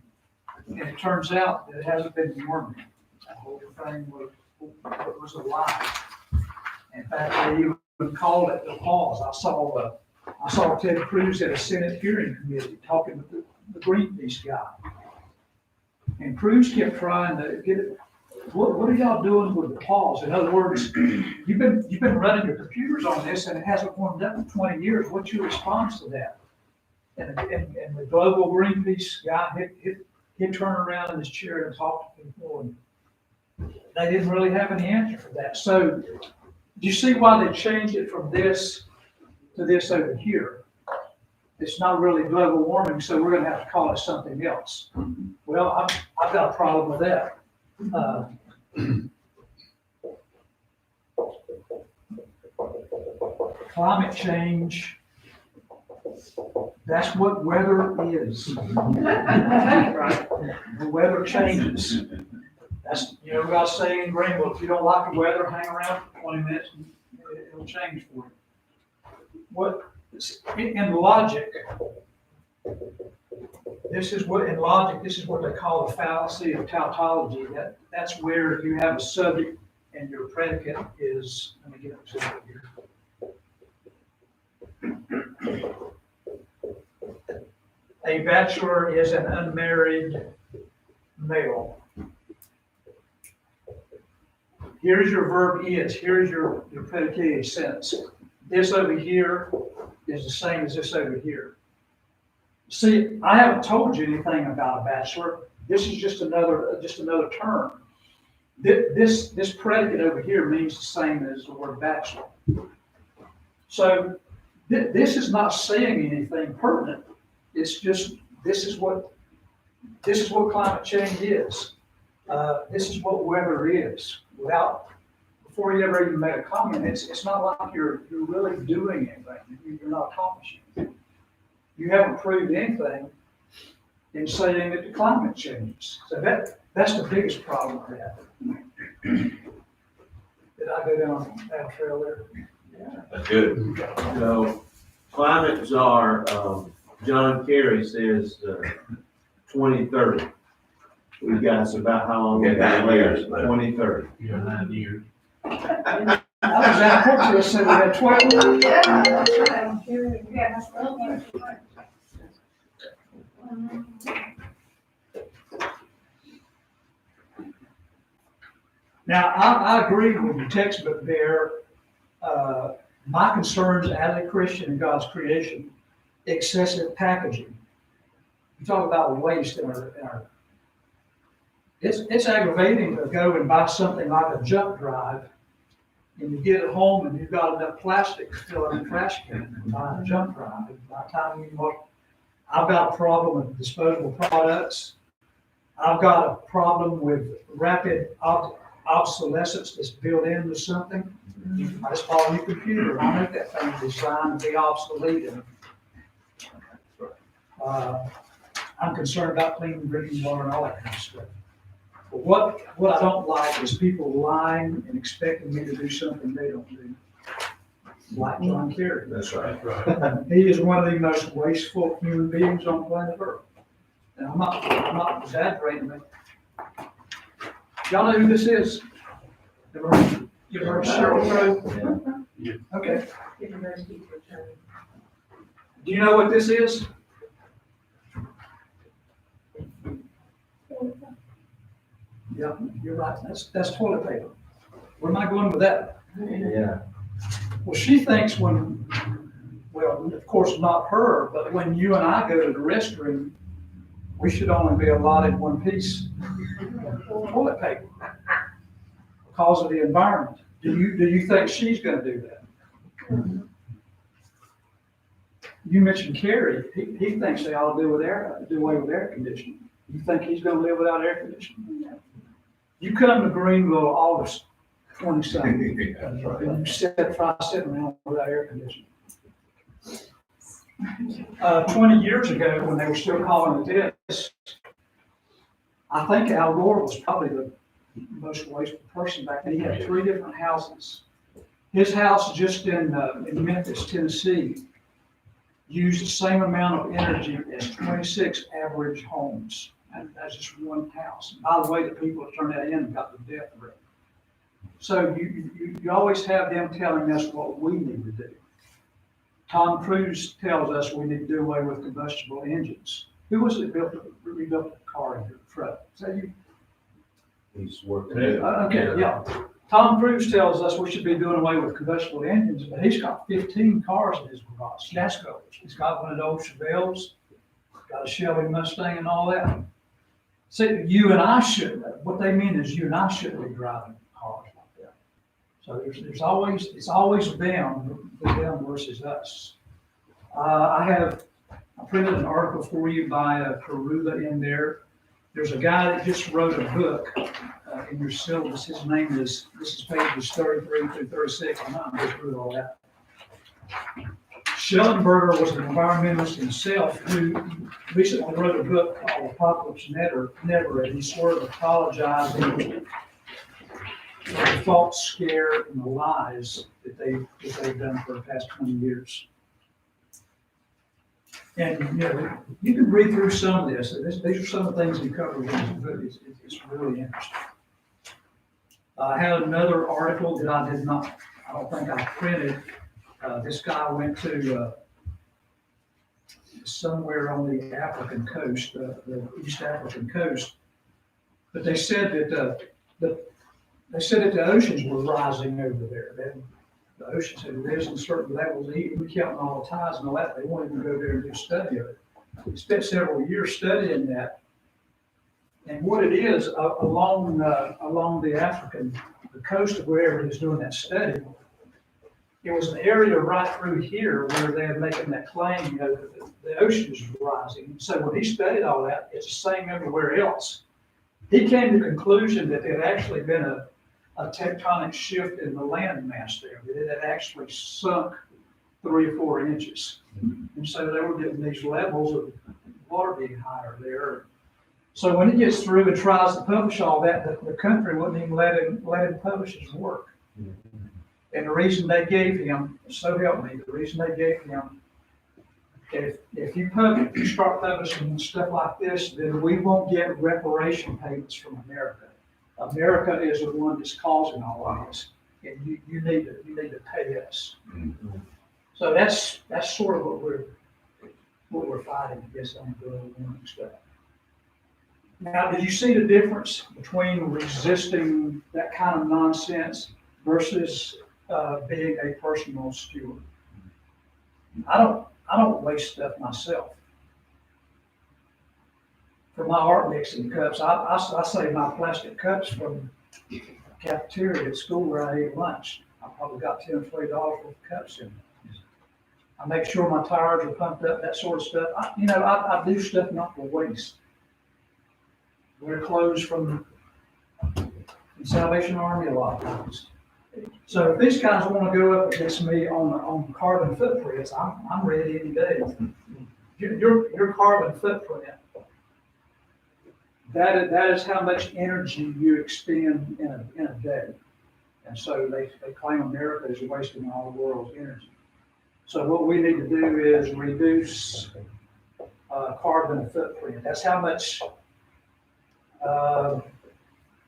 And it turns out that it hasn't been warming. The whole thing was a lie. In fact, they even called it the pause. I saw Ted Cruz at a Senate hearing committee talking with the Greenpeace guy. And Cruz kept trying to get it. What are y'all doing with the pause? In other words, you've been running your computers on this and it hasn't warmed up in 20 years. What's your response to that? And the global Greenpeace guy, he'd turn around in his chair and talk to people, and they didn't really have any answer for that. So, do you see why they changed it from this to this over here? It's not really global warming, so we're going to have to call it something else. Well, I've got a problem with that. Climate change, that's what weather is. Right? The weather changes. That's, you know, God's saying in Greenville, if you don't like the weather, hang around for 20 minutes and it'll change for you. In logic, this is what they call the fallacy of tautology. That's where you have a subject and your predicate is, let me get it to it here. A bachelor is an unmarried male. Here's your verb is, here's your predicated sentence. This over here is the same as this over here. See, I haven't told you anything about a bachelor. This is just another term. This predicate over here means the same as the word bachelor. So this is not saying anything pertinent. It's just this is what climate change is. This is what weather is. Before you ever even made a comment, it's not like you're really doing anything. You're not accomplishing anything. You haven't proved anything in saying that the climate changes. So that's the biggest problem with that. Did I go down that trail there? Yeah. That's good. So, climate czar, John Kerry says, 2030. We've got about how long? We got 9 years left. 2030. Yeah, 9 years. I was out of Portugal, said we had 12. Yeah, that's right. Yeah, that's right. Now, I agree with the textbook there. My concerns as a Christian in God's creation, excessive packaging. You talk about waste in our It's aggravating to go and buy something like a jump drive, and you get it home and you've got enough plastic to fill in the trash can and buy a jump drive. And by the time you look, I've got a problem with disposable products. I've got a problem with rapid obsolescence that's built into something. I just bought a new computer, I make that thing designed to be obsolete. And I'm concerned about clean drinking water and all that kind of stuff. But what I don't like is people lying and expecting me to do something they don't do. Like John Kerry. That's right. He is one of the most wasteful human beings on planet Earth. And I'm not exaggerating it. Y'all know who this is? You ever heard of Cheryl Crow? Yeah. Okay. Do you know what this is? Yeah, you're right. That's toilet paper. Where am I going with that? Yeah. Well, she thinks well, of course, not her, but when you and I go to the restroom, we should only be allotted one piece of toilet paper because of the environment. Do you think she's gonna do that? You mentioned Kerry. He thinks they ought to do away with air conditioning. You think he's gonna live without air conditioning? You come to Greenville August 22nd, and you try sitting around without air conditioning. 20 years ago, when they were still calling it this, I think Al Gore was probably the most wasteful person back then. He had 3 different houses. His house just in Memphis, Tennessee, used the same amount of energy as 26 average homes. And that's just one house. And by the way, the people that turned that in got the death rate. So you always have them telling us what we need to do. Tom Cruise tells us we need to do away with combustible engines. Who was it rebuilt the car in your truck? Is that you? He's working. Okay, yeah. Tom Cruise tells us we should be doing away with combustible engines, but he's got 15 cars in his garage, NASCARs. He's got one of those Chevelles, got a Chevy Mustang and all that. See, you and I shouldn't. What they mean is you and I shouldn't be driving cars like that. So it's always them versus us. I printed an article for you by Karuba in there. There's a guy that just wrote a book in your syllabus. His name is, this is pages 33 through 36. I'm not going to go through all that. Schellenberger was an environmentalist himself who recently wrote a book called Apocalypse Never, and he sort of apologizing for the false scare and the lies that they've done for the past 20 years. And you can read through some of this. These are some of the things he covered in his book. It's really interesting. I had another article that I don't think I printed. This guy went to somewhere on the African coast, the East African coast, but they said that the oceans were rising over there. The oceans had risen certain levels. He counting all the tides and all that. They wanted to go there and do a study of it. He spent several years studying that. And what it is along the coast of wherever he was doing that study, it was an area right through here where they're making that claim, the ocean is rising. So when he studied all that, it's the same everywhere else. He came to the conclusion that there had actually been a tectonic shift in the land mass there, that it had actually sunk 3 or 4 inches. And so they were getting these levels of water being higher there. So when he gets through and tries to publish all that, the country wouldn't even let him publish his work. And the reason they gave him, so help me, the reason they gave him, if you start publishing stuff like this, then we won't get reparation payments from America. America is the one that's causing all of this, and you need to pay us. So that's sort of what we're fighting against on the global warming stuff. Now, did you see the difference between resisting that kind of nonsense versus being a personal steward? I don't waste stuff myself. for my art mixing cups, I save my plastic cups from the cafeteria at school where I ate lunch. I probably got $10 or $20 worth of cups in. I make sure my tires are pumped up, that sort of stuff. I do stuff not for waste. Wear clothes from the Salvation Army a lot of times. So if these guys want to go up against me on carbon footprints, I'm ready any day. Your carbon footprint, that is how much energy you expend in a day. And so they claim America is wasting all the world's energy. So what we need to do is reduce carbon footprint. That's how much,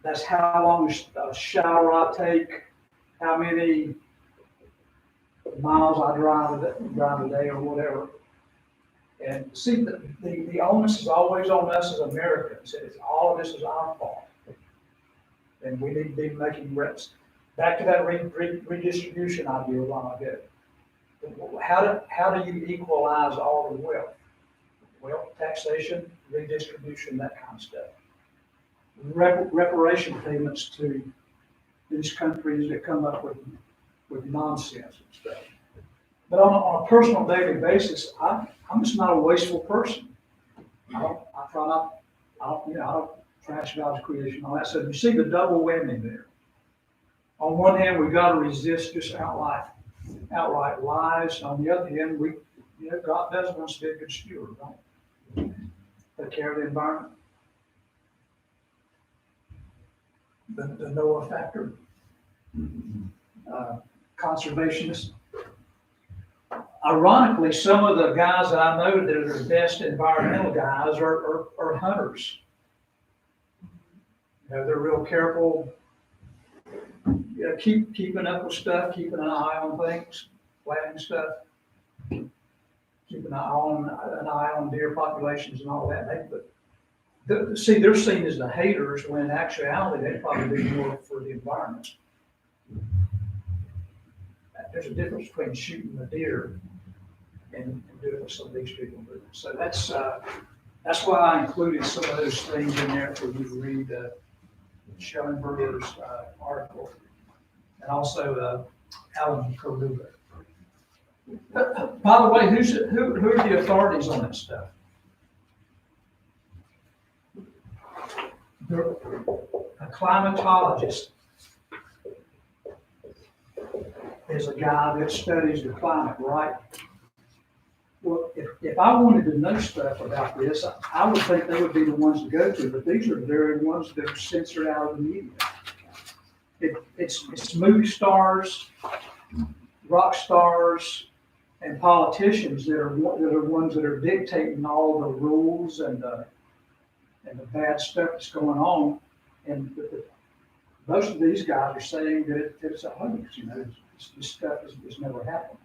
that's how long a shower I take, how many miles I drive a day or whatever. And see, the onus is always on us as Americans. It's all of this is our fault. And we need to be making reps. Back to that redistribution idea a while ago. How do you equalize all the wealth? Well, taxation, redistribution, that kind of stuff. Reparation payments to these countries that come up with nonsense and stuff. But on a personal daily basis, I'm just not a wasteful person. I don't trash God's creation, all that. So you see the double whammy there. On one hand, we've got to resist just outright lies. On the other hand, God does want us to be a good steward, right? Take care of the environment. The Noah factor. Conservationists. Ironically, some of the guys that I know that are the best environmental guys are hunters. They're real careful. Keeping up with stuff, keeping an eye on things, planting stuff, keeping an eye on deer populations and all that. They're seen as the haters when in actuality they probably do more for the environment. There's a difference between shooting a deer and doing what some of these people do. So that's why I included some of those things in there for you to read Schellenberger's article, and also Alan Koruga. By the way, who are the authorities on that stuff? A climatologist is a guy that studies the climate, right? Well, if I wanted to know stuff about this, I would think they would be the ones to go to, but these are the very ones that are censored out of the media. It's movie stars, rock stars, and politicians that are ones that are dictating all the rules and the bad stuff that's going on. And most of these guys are saying that it's a hoax. This stuff has never happened.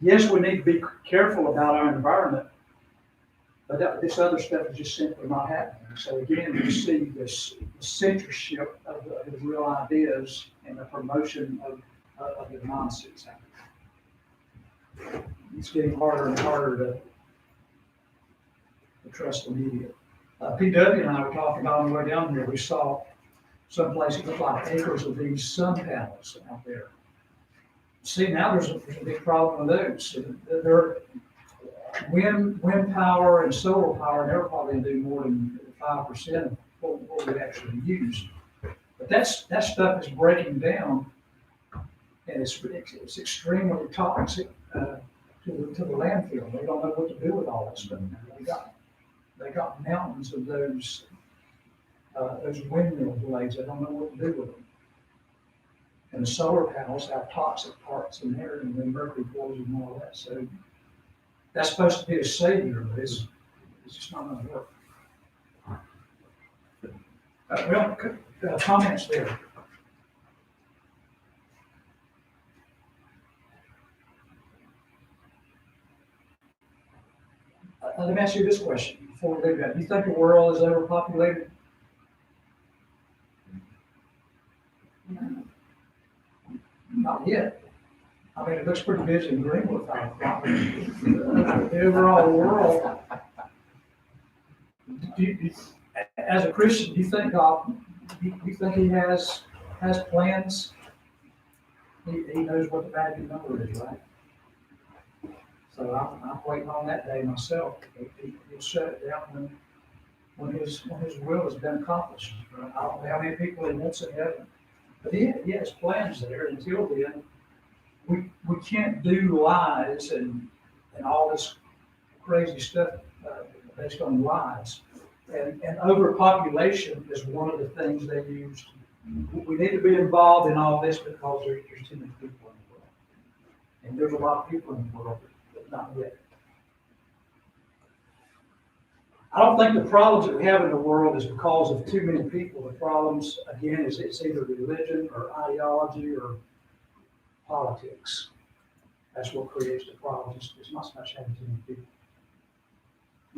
Yes, we need to be careful about our environment, but this other stuff is just simply not happening. So again, you see this censorship of the real ideas and the promotion of the nonsense. It's getting harder and harder to trust the media. PW and I were talking about on the way down here. We saw someplace that looked like acres of these sun panels out there. See, now there's a big problem with those. They're wind power and solar power, they're probably going to do more than 5% of what we actually use. But that stuff is breaking down, and it's extremely toxic to the landfill. They don't know what to do with all that stuff. They got mountains of those windmill blades. They don't know what to do with them. And the solar panels have toxic parts in there, and then mercury poison and all that. So that's supposed to be a savior, but it's just not going to work. Comments there. Let me ask you this question before we leave that. Do you think the world is overpopulated? Not yet. I mean, it looks pretty busy in Greenwood. The overall world. Do As a Christian, do you think God, you think he has plans? He knows what the magic number is, right? So I'm waiting on that day myself. He'll shut it down when his will has been accomplished. I don't know how many people he wants in heaven, but he has plans there. Until then, we can't do lies and all this crazy stuff based on lies. And overpopulation is one of the things they use. We need to be involved in all this because there's too many people in the world. And there's a lot of people in the world, but not yet. I don't think the problems that we have in the world is because of too many people. The problems, again, is it's either religion or ideology or politics. That's what creates the problems. It's not so much having too many people.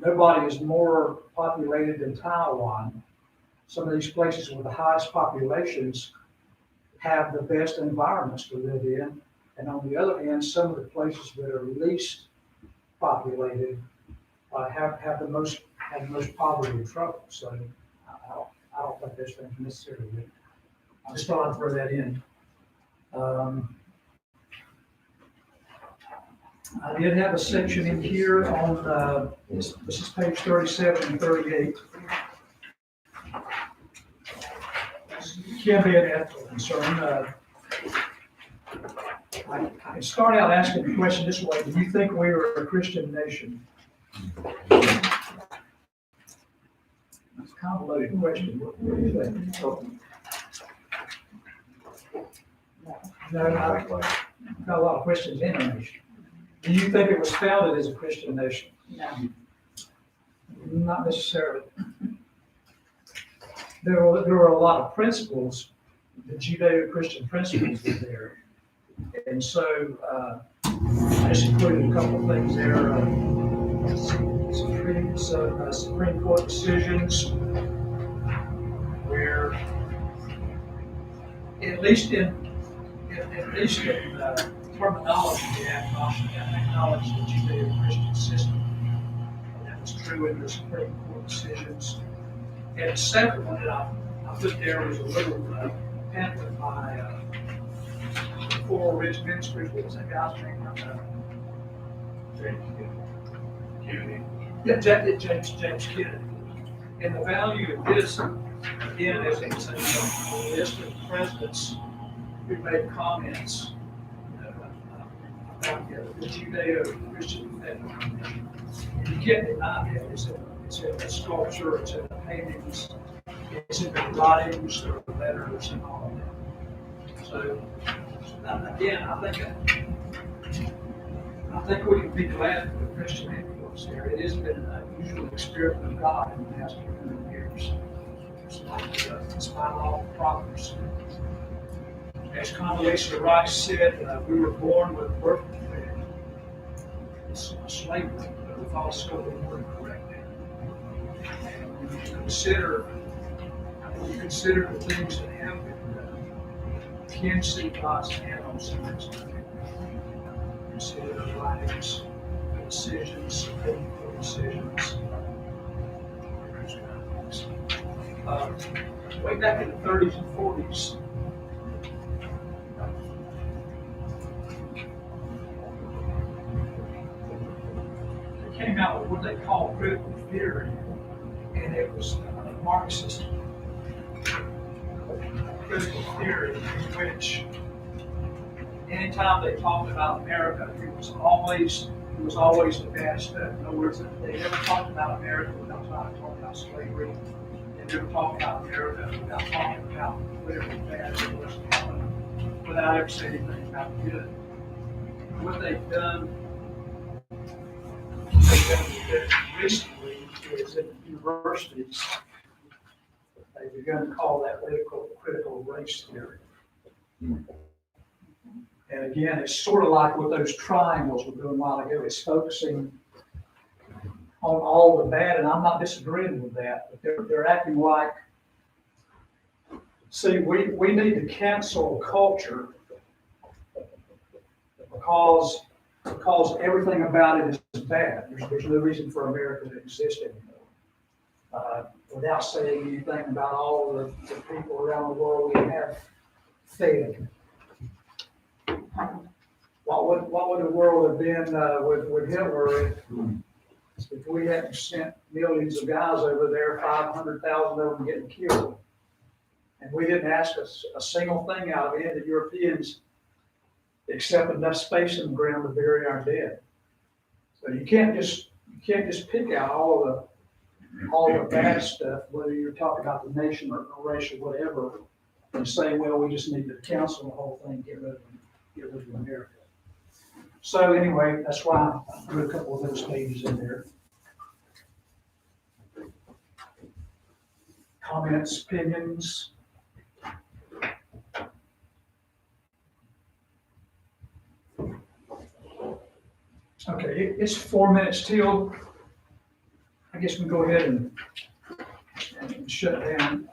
Nobody is more populated than Taiwan. Some of these places with the highest populations have the best environments to live in. And on the other hand, some of the places that are least populated have the most poverty and trouble. So I don't think those things necessarily. I just thought I'd throw that in. I did have a section in here on, this is page 37 and 38. This can be an ethical concern. I can start out asking the question this way: do you think we are a Christian nation? That's kind of a loaded question. What do you think? No, I've got a lot of questions in our nation. Do you think it was founded as a Christian nation? No. Not necessarily. There were a lot of principles, the Judeo-Christian principles were there. And so I just included a couple of things there. Supreme Court decisions where, at least in terminology, we acknowledge the Judeo-Christian system. That was true in the Supreme Court decisions. And the second one that I put there was a little pamphlet by Coral Ridge Ministries. What was that guy's name? Yeah, James Kennedy. And the value of this, again, is it's a list of presidents who made comments about the Judeo-Christian faith. You can't deny that. It's in the sculpture, it's in the paintings, it's in the writings or the letters and all of that. So, again, I think we can be glad for the Christian influence there. It has been an unusual experiment of God in the past 200 years. Despite all the problems. As Condoleezza Rice said, we were born with a birth defect. It's slavery, but we've also been born correctly. And when you consider the things that have been done, you can see God's hand on some of these things. Consider the writings, the decisions, Supreme Court decisions. Way back in the 30s and 40s, they came out with what they call critical theory, and it was Marxist critical theory, in which anytime they talked about America, it was always the bad stuff. In other words, they never talked about America without talking about slavery. They never talked about America without talking about whatever bad it was happening, without ever saying anything about good. What they've done recently is at the universities, they've begun to call that critical race theory. And again, it's sort of like what those triangles were doing a while ago. It's focusing on all the bad, and I'm not disagreeing with that, but they're acting like, see, we need to cancel culture because everything about it is bad. There's no reason for America to exist anymore. without saying anything about all the people around the world we have fed. What would the world have been, with Hitler if we hadn't sent millions of guys over there, 500,000 of them getting killed? And we didn't ask a single thing out of any of the Europeans except enough space in the ground to bury our dead. So you can't just pick out all the bad stuff, whether you're talking about the nation or race or whatever, and say, well, we just need to cancel the whole thing, get rid of America. So anyway, that's why I threw a couple of those pages in there. Comments, opinions? Okay, it's 4 minutes till. I guess we go ahead and shut down.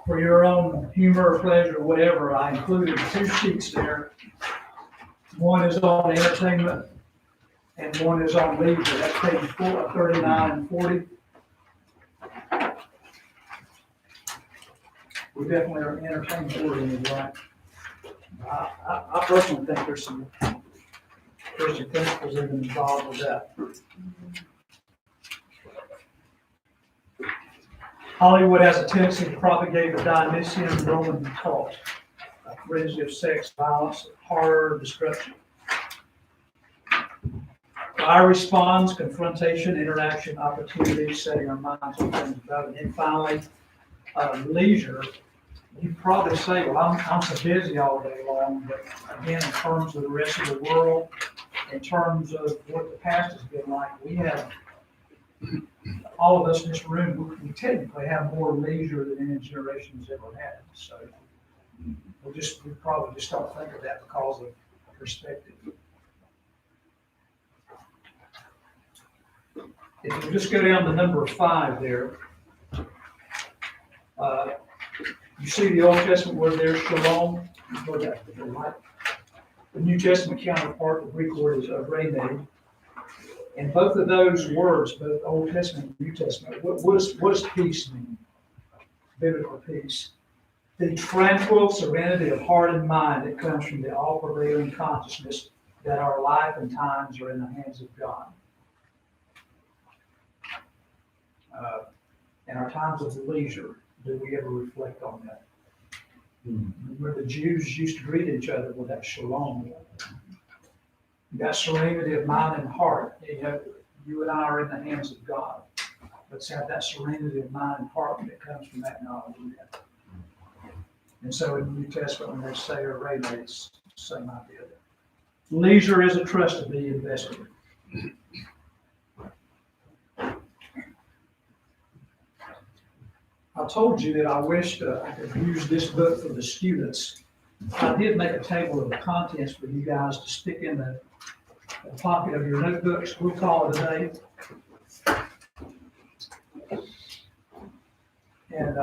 For your own humor or pleasure or whatever, I included 2 sheets there. One is on entertainment and one is on leisure. That's page 39 and 40. We definitely are entertainment oriented, right? I personally think there's some principles even involved with that. Hollywood has a tendency to propagate the Dionysian Roman cult, a frenzy of sex, violence, horror, destruction. Fire responds, confrontation, interaction, opportunity, setting our minds on things above. And then finally, leisure. You probably say, well, I'm so busy all day long, but again, in terms of the rest of the world, in terms of what the past has been like, we have, all of us in this room, we technically have more leisure than any generation has ever had. So we probably just don't think of that because of perspective. If you just go down to number 5 there, you see the Old Testament word there, shalom. The New Testament counterpart, the Greek word is rene. And both of those words, both Old Testament and New Testament, what does peace mean? Biblical peace. The tranquil serenity of heart and mind that comes from the all-prevailing consciousness that our life and times are in the hands of God. And our times of leisure, do we ever reflect on that? Where the Jews used to greet each other with that shalom. That serenity of mind and heart. You and I are in the hands of God. Let's have that serenity of mind and heart that comes from that knowledge. And so in the New Testament, when they say or rene, it's the same idea. Leisure is a trust to be invested. I told you that I wished I could use this book for the students. I did make a table of the contents for you guys to stick in the pocket of your notebooks. We'll call it a day. And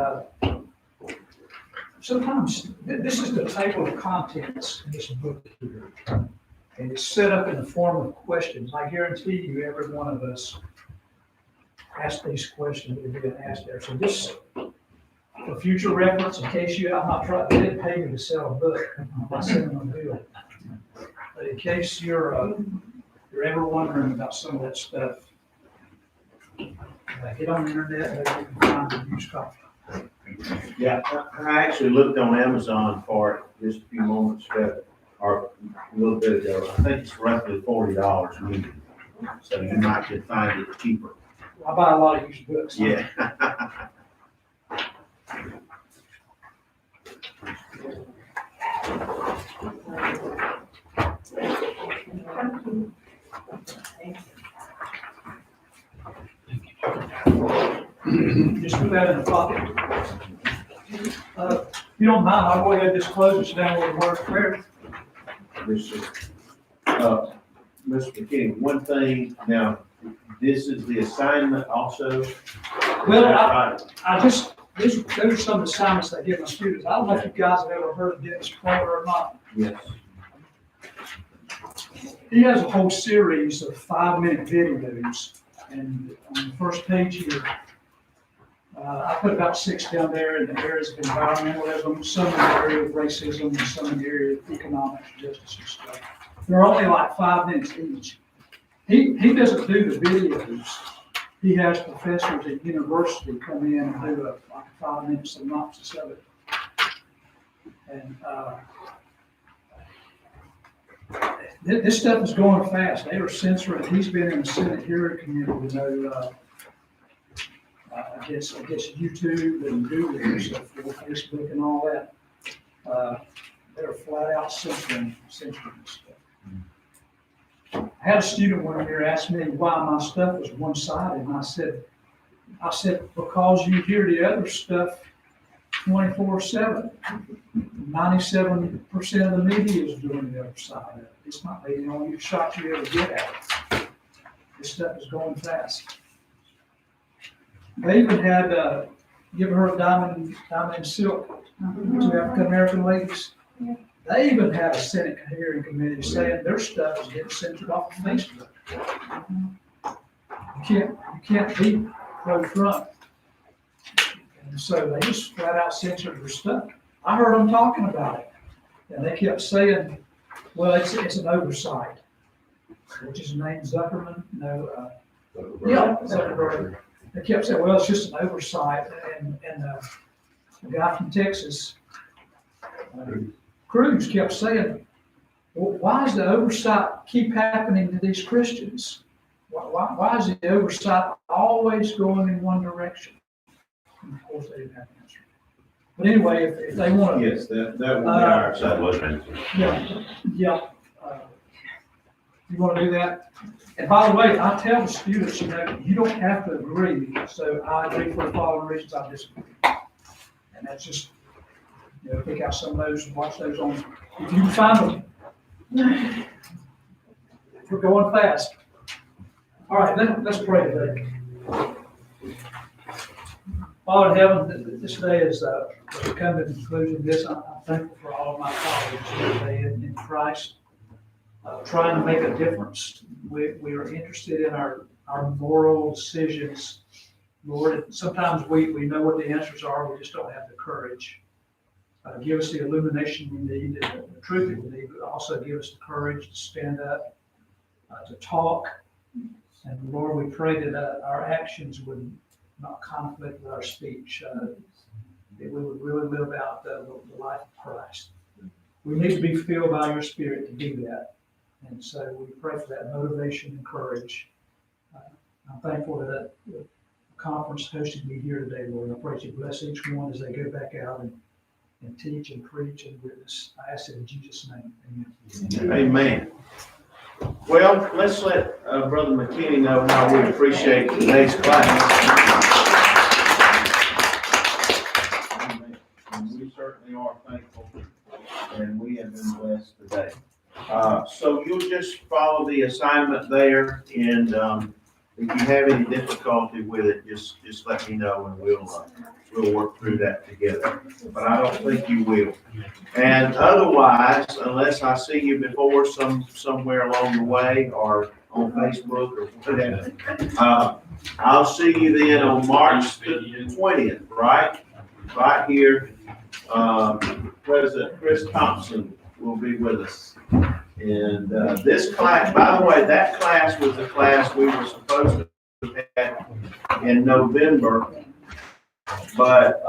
sometimes this is the table of contents in this book here. And it's set up in the form of questions. I guarantee you every one of us ask these questions that are being asked there. So this, for future reference, in case I'm not trying, they didn't pay me to sell a book. I'm not sending them a bill. But in case you're ever wondering about some of that stuff, get on the internet, maybe you can find a used copy. Yeah, I actually looked on Amazon for it just a few moments ago, or a little bit ago. I think it's roughly $40 new. So you might could find it cheaper. I buy a lot of used books. Yeah. Just put that in the pocket. If you don't mind, I'll go ahead and just close this down with a word of prayer. Mr. McKinney, one thing, now, this is the assignment also? Well, those are some of the assignments I give my students. I don't know if you guys have ever heard of Dennis Prater or not. Yes. He has a whole series of 5-minute videos. And on the first page here, I put about 6 down there in the areas of environmentalism, some in the area of racism, and some in the area of economic justice and stuff. They're only like 5 minutes each. He doesn't do the videos. He has professors at university come in and do like 5-minute synopsis of it. And, this stuff is going fast. They are censoring. He's been in the Senate hearing committee, against YouTube and Google and so forth, Facebook and all that. They're flat out censoring this stuff. I had a student one year ask me why my stuff was one-sided, and I said, because you hear the other stuff 24/7. 97% of the media is doing the other side of it. This might be the only shot you ever get at it. This stuff is going fast. They even had, you ever heard of Diamond and Silk, two African American ladies? They even had a Senate hearing committee saying their stuff is getting censored off of Facebook. You can't be pro-Trump. And so they just flat out censored their stuff. I heard them talking about it. And they kept saying, well, it's an oversight. Which is named Zuckerman? No, yeah, Zuckerberg. They kept saying, well, it's just an oversight. And the guy from Texas, Cruz, kept saying, well, why does the oversight keep happening to these Christians? Why is the oversight always going in one direction? And of course, they didn't have an answer. But anyway, if they want to. Yes, that would be our That was answered. Yeah. You want to do that? And by the way, I tell the students, you don't have to agree. So I agree for the following reasons, I disagree. And that's just, pick out some of those and watch those on, if you can find them. We're going fast. All right, let's pray today. Father in heaven, this day is we come to the conclusion of this. I'm thankful for all of my colleagues here today in Christ, trying to make a difference. We are interested in our moral decisions, Lord. Sometimes we know what the answers are, we just don't have the courage. Give us the illumination we need, and the truth that we need, but also give us the courage to stand up, to talk. And Lord, we pray that our actions would not conflict with our speech, that we would really live out the life of Christ. We need to be filled by your Spirit to do that. And so we pray for that motivation and courage. I'm thankful that the conference hosted me here today, Lord. I pray you bless each one as they go back out and teach and preach and witness. I ask it in Jesus' name. Amen. Amen. Well, let's let Brother McKinney know how we appreciate today's class. And we certainly are thankful, and we have been blessed today. So you'll just follow the assignment there, and if you have any difficulty with it, just let me know, and we'll work through that together. But I don't think you will. And otherwise, unless I see you before somewhere along the way or on Facebook or whatever, I'll see you then on March the 20th, right? Right here. President Chris Thompson will be with us. And this class, by the way, that class was the class we were supposed to have in November, but